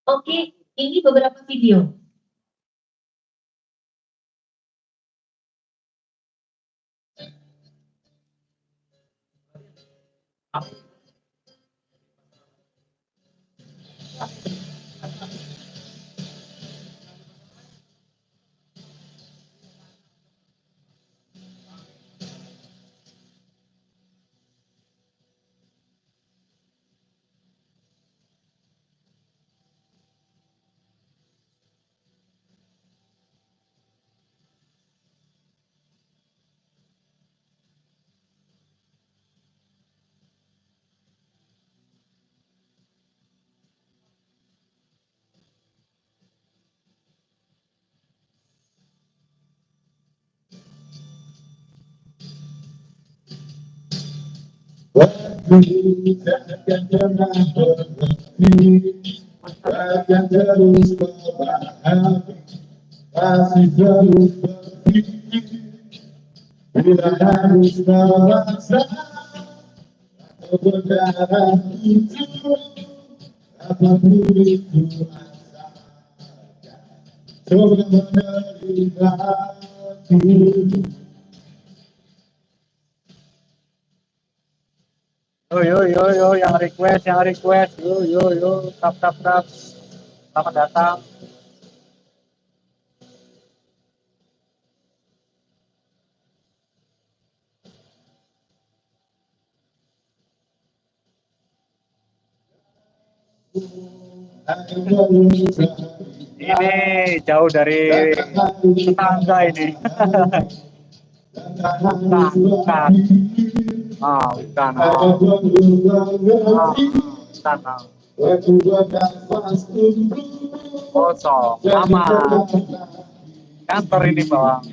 Oke, ini beberapa video. Waktu takkan pernah berhenti, akan terus memahami, masih terus berpikir, bila harus memaksa atau berdarah itu, apapun itu asa, coba menerima aku. Yo, yang request, yo, tap. Selamat datang. Ini jauh dari tetangga ini. Bukan. Ah, bukan. Bukan. Kosong. Aman. Kantor ini bawang.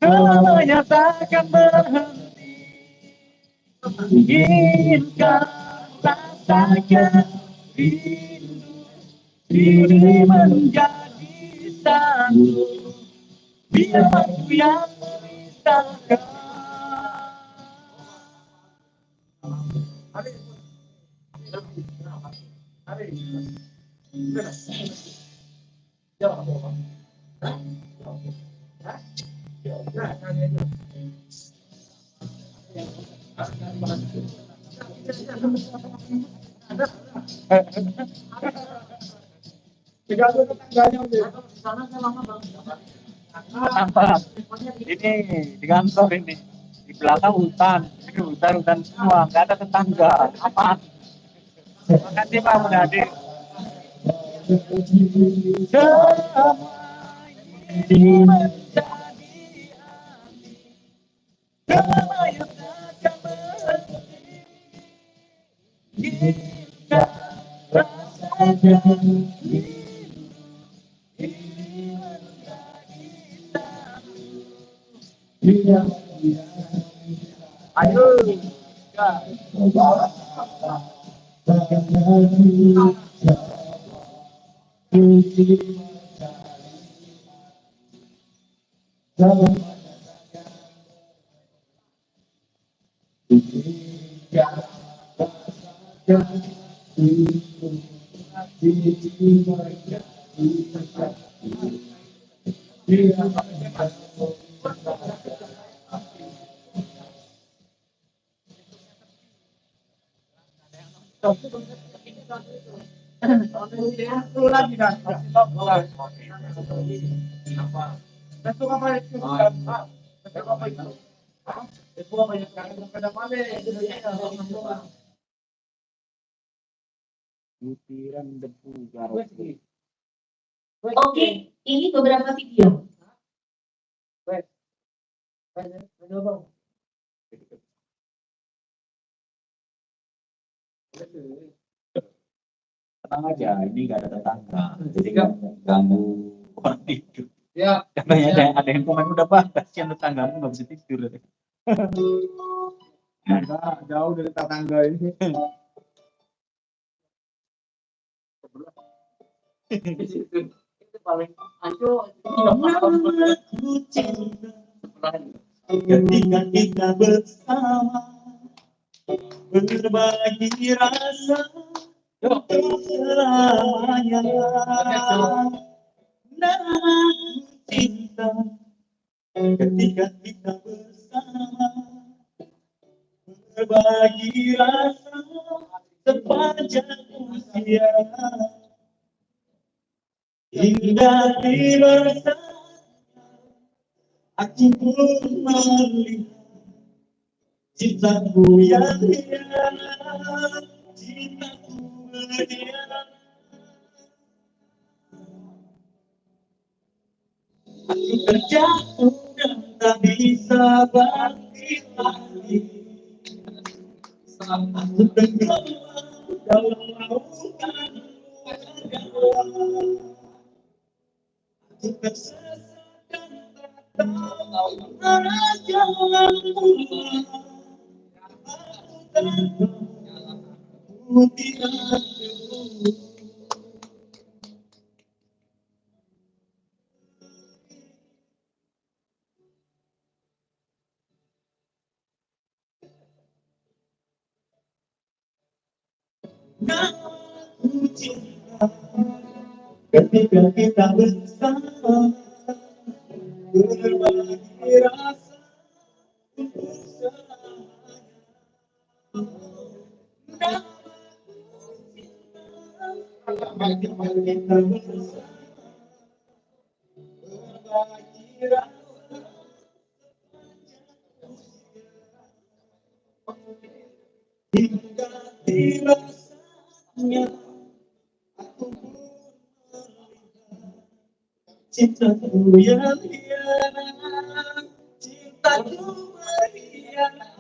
Semuanya takkan berhenti. Inginkan rasakan rindu diri menjadi satu. Biar aku yang memisahkan. Nampak. Ini di kantor ini. Di belakang hutan. Ini hutan semua. Nggak ada tetangga. Apa? Makasih Pak Munadi. Semua ini menjadi hati. Semua yang takkan berhenti. Kita rasakan rindu. Diri menjadi satu. Ayo. Butiran debu garut. Oke, ini beberapa video. Tenang aja, ini nggak ada tetangga, jadi nggak ganggu orang tidur. Ya, katanya ada yang komen udah bah, kasihan tetanggamu nggak bisa tidur. Jauh dari tetangga ini. Itu paling ayo ketika kita bersama berbagi rasa selamanya. Nah, cinta ketika kita bersama berbagi rasa sepanjang usia. Hingga tiba aku pun melihat cintaku yang hilang, cintaku berdiam. Aku terjatuh dan tak bisa bangkit lagi. Aku tenggelam dalam lautan luar. Aku tersesat dan tak tahu arah jalan pulang. Aku tidak tahu. Aku cinta ketika kita bersama berbagi rasa untuk selamanya. hingga dirasanya aku cintaku yang hilang, cintaku berhianat.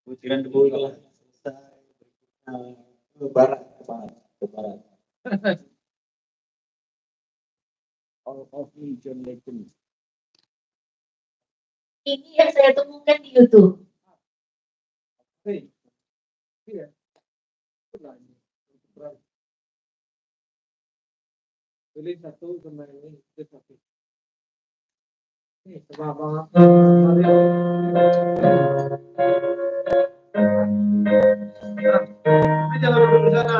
Butiran debu itu lah. Ke barat, ke barat, ke barat. All of me, John Legend. Ini yang saya temukan di YouTube. Iya. Pilih satu sama ini, pilih satu. Ini coba banget. Ini jangan duduk di sana.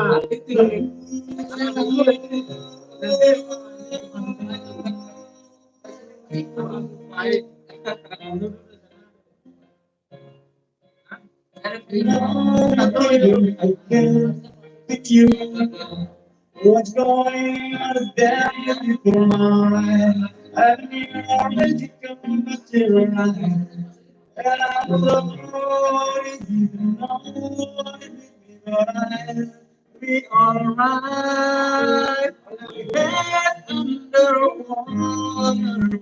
I can't with you. What's going on there before my eyes? I need already come to life. And I'm sorry, you know, but be alright. Head under water.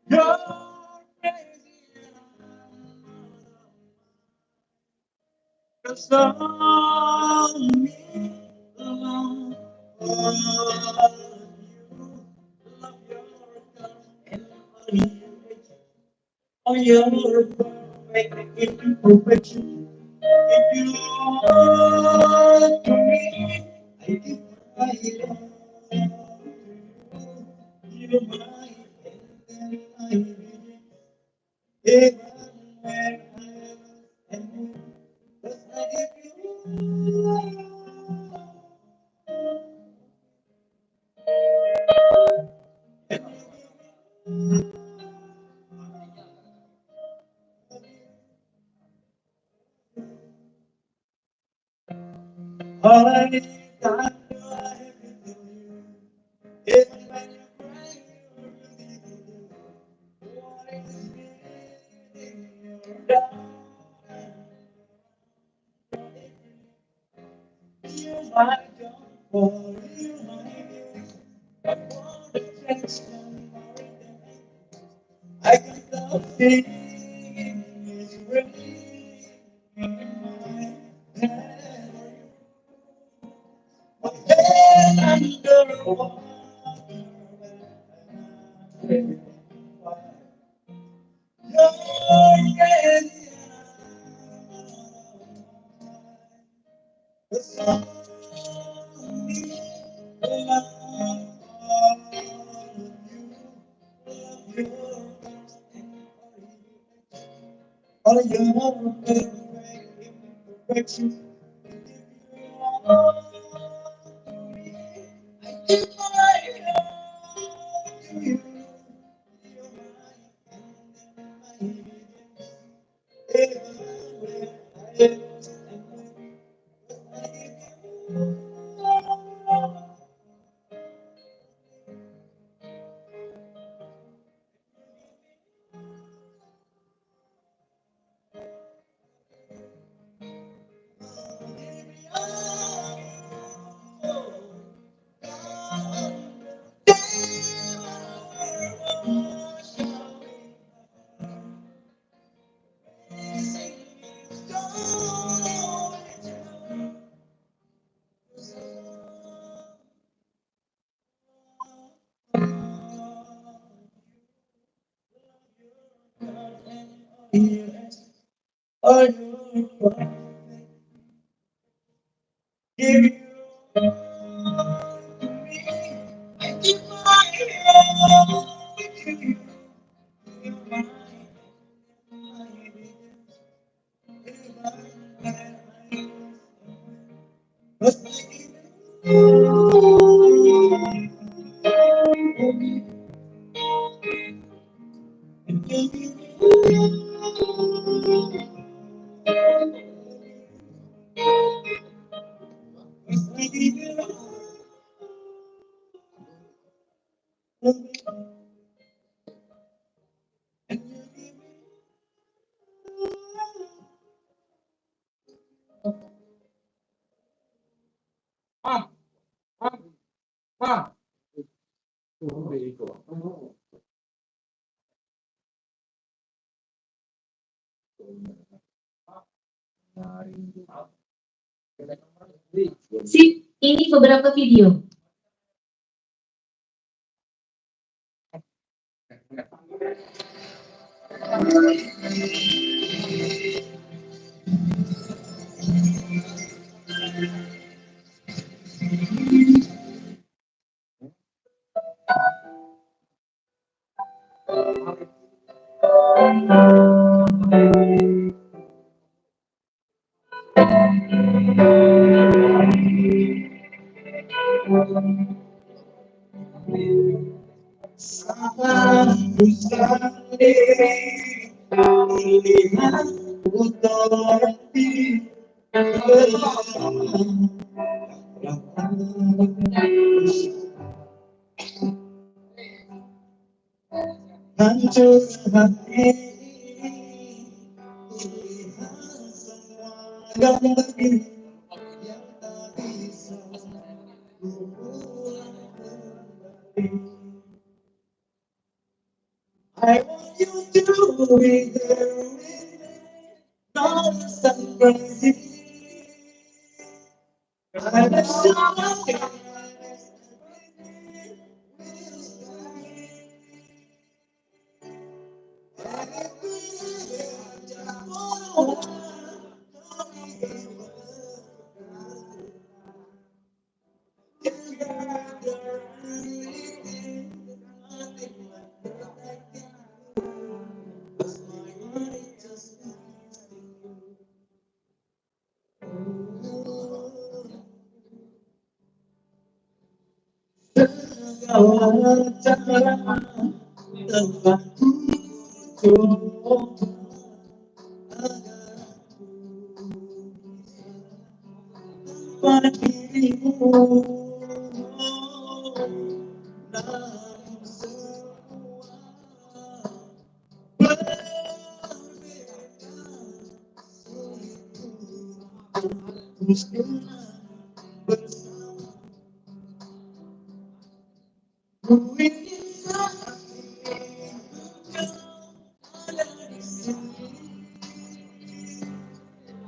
You're crazy. Cause on me alone, love your gun and you're perfect imperfection. If you want to me, I give my love. You're my and I begin. Even when I am, 'cause I give you. All I need is time to if when you cry, what is in your down? You might go for you might but want to change tomorrow. I can stop thinking it's really in my head. All your perfection. All your give you give my all to you. Ah, ah, ah. Sip, ini beberapa video. Hancur hati yang begini yang tak bisa pulang kembali. I want you to be there with me, not crazy. I wish I segala cara telah ku coba pada dirimu, namun semua berbeda. Ku ingin saat ini ada di sini,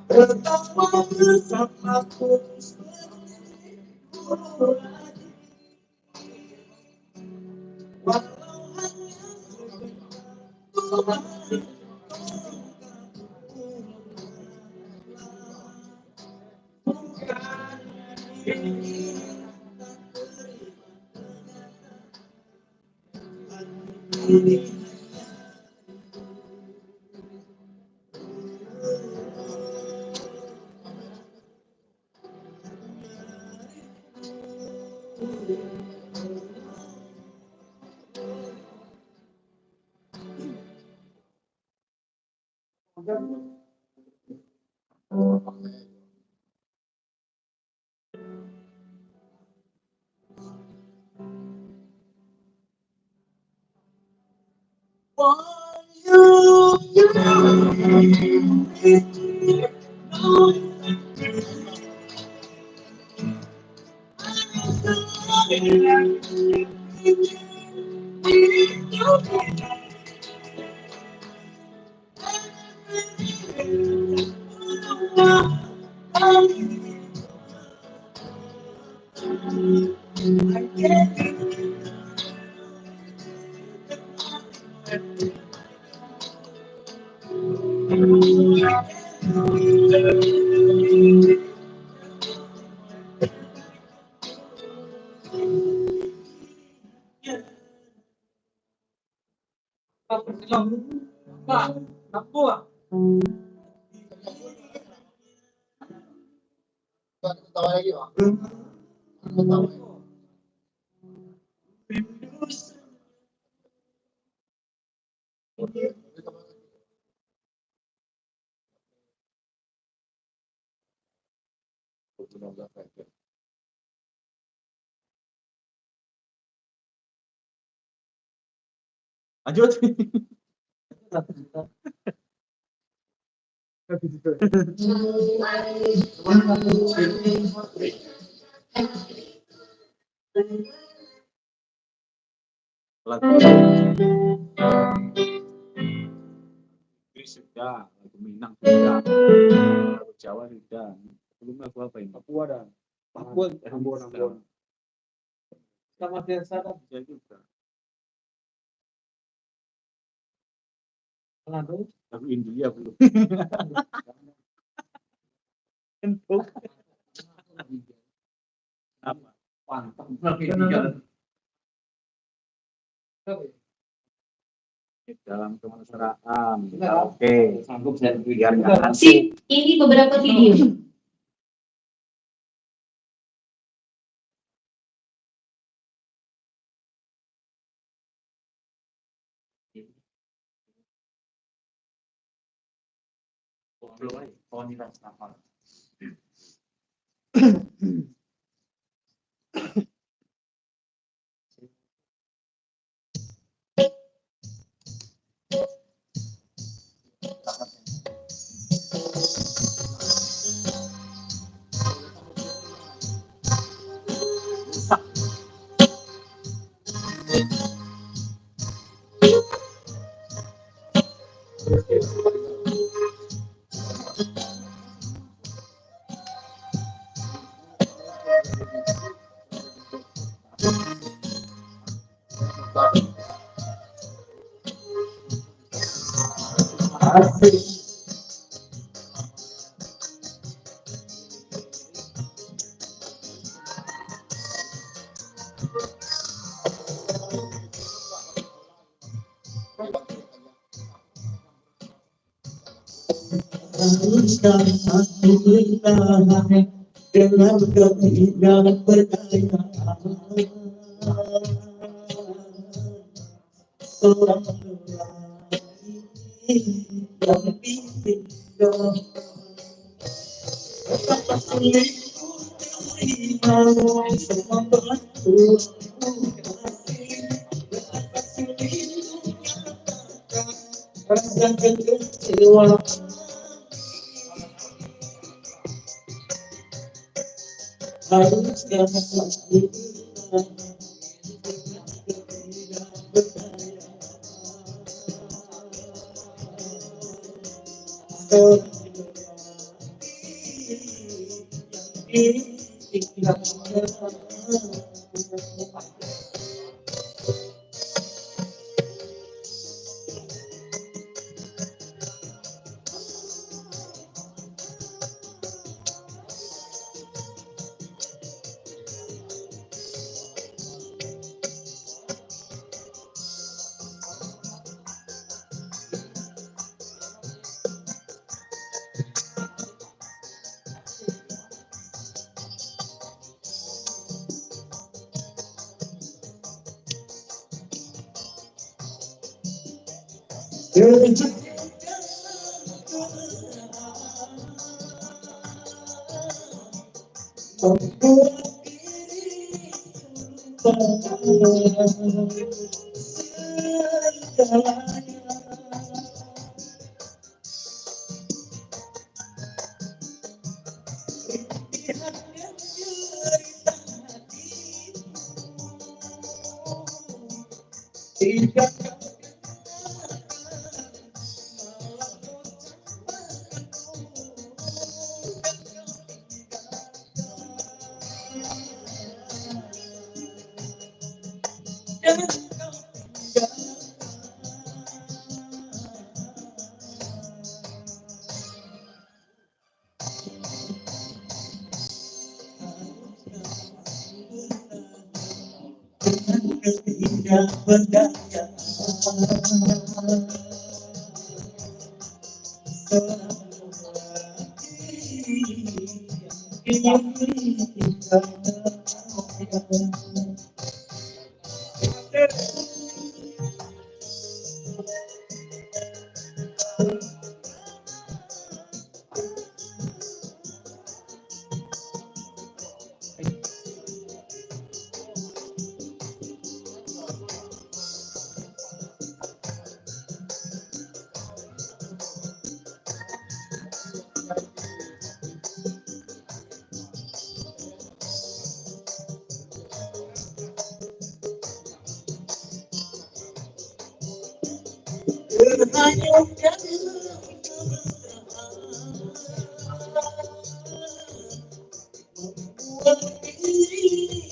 tertawa bersamaku seperti dulu lagi, walau hanya sebentar. Lanjut. Lagu Inggris sudah, lagu Minang sudah, lagu Jawa sudah. Belum lagu apa ini? Papua dan Ambon. Sama biasa kan. Ya juga. Lalu Lagu India belum. Apa? pantang. Dalam kemesraan. Oke. Sanggup saya Biar nggak Sip, asing. ini beberapa video. Dengan keindahan berdaya seorang lelaki yang ditinggal betapa sulit terima semua perlakuan kasih, betapa sulit mengatakan rasa kekecewaan. Harusnya aku Tidak berdaya terhanyutkan membuat diri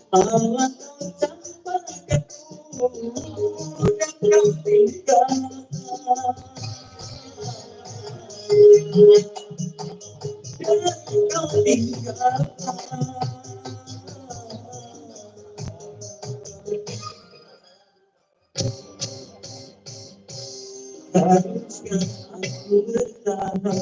Allah tanpa ketemu dan kau tinggalkan. Haruskah aku bertahan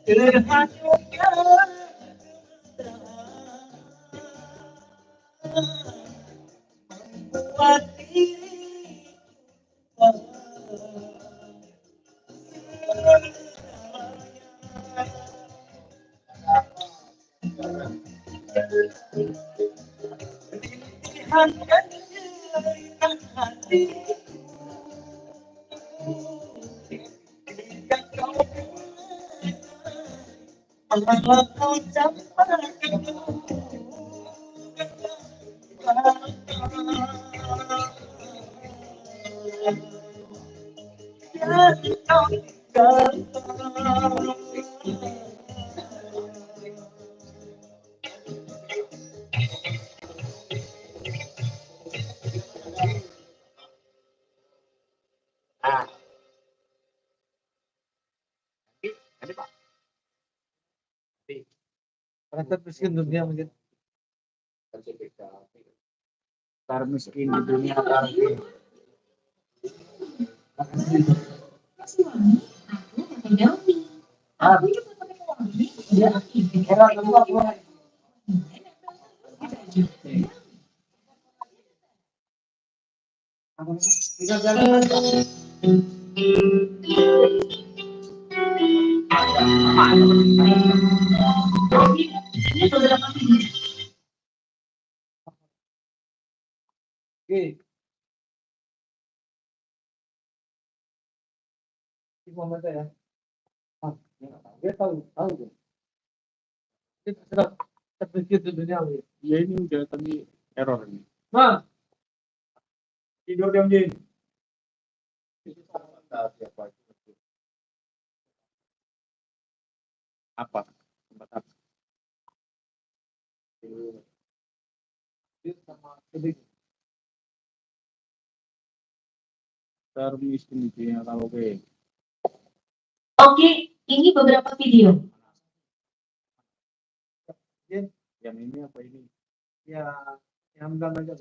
terhanyutkan membuat diri rintihan dan jeritan hati ketika kau Allah kau campakkan Rakyat miskin dunia mungkin. Para miskin di dunia akhirat. Suami, aku pakai daun. Aku juga pakai wangi. Ya, orang kedua aku kita jalan. Sama. Oke, ini beberapa video. Oke. Ini momen saya. Dia tahu. Dia sudah terpikir di dunia ini. Ya ini udah tadi error ini. Nah, tidur diam Jin. Apa? Tempat apa? Dia sama sedih. Service ini kalau oke. Oke, ini beberapa video. Yang ini apa ini? Ya, yang bilang aja.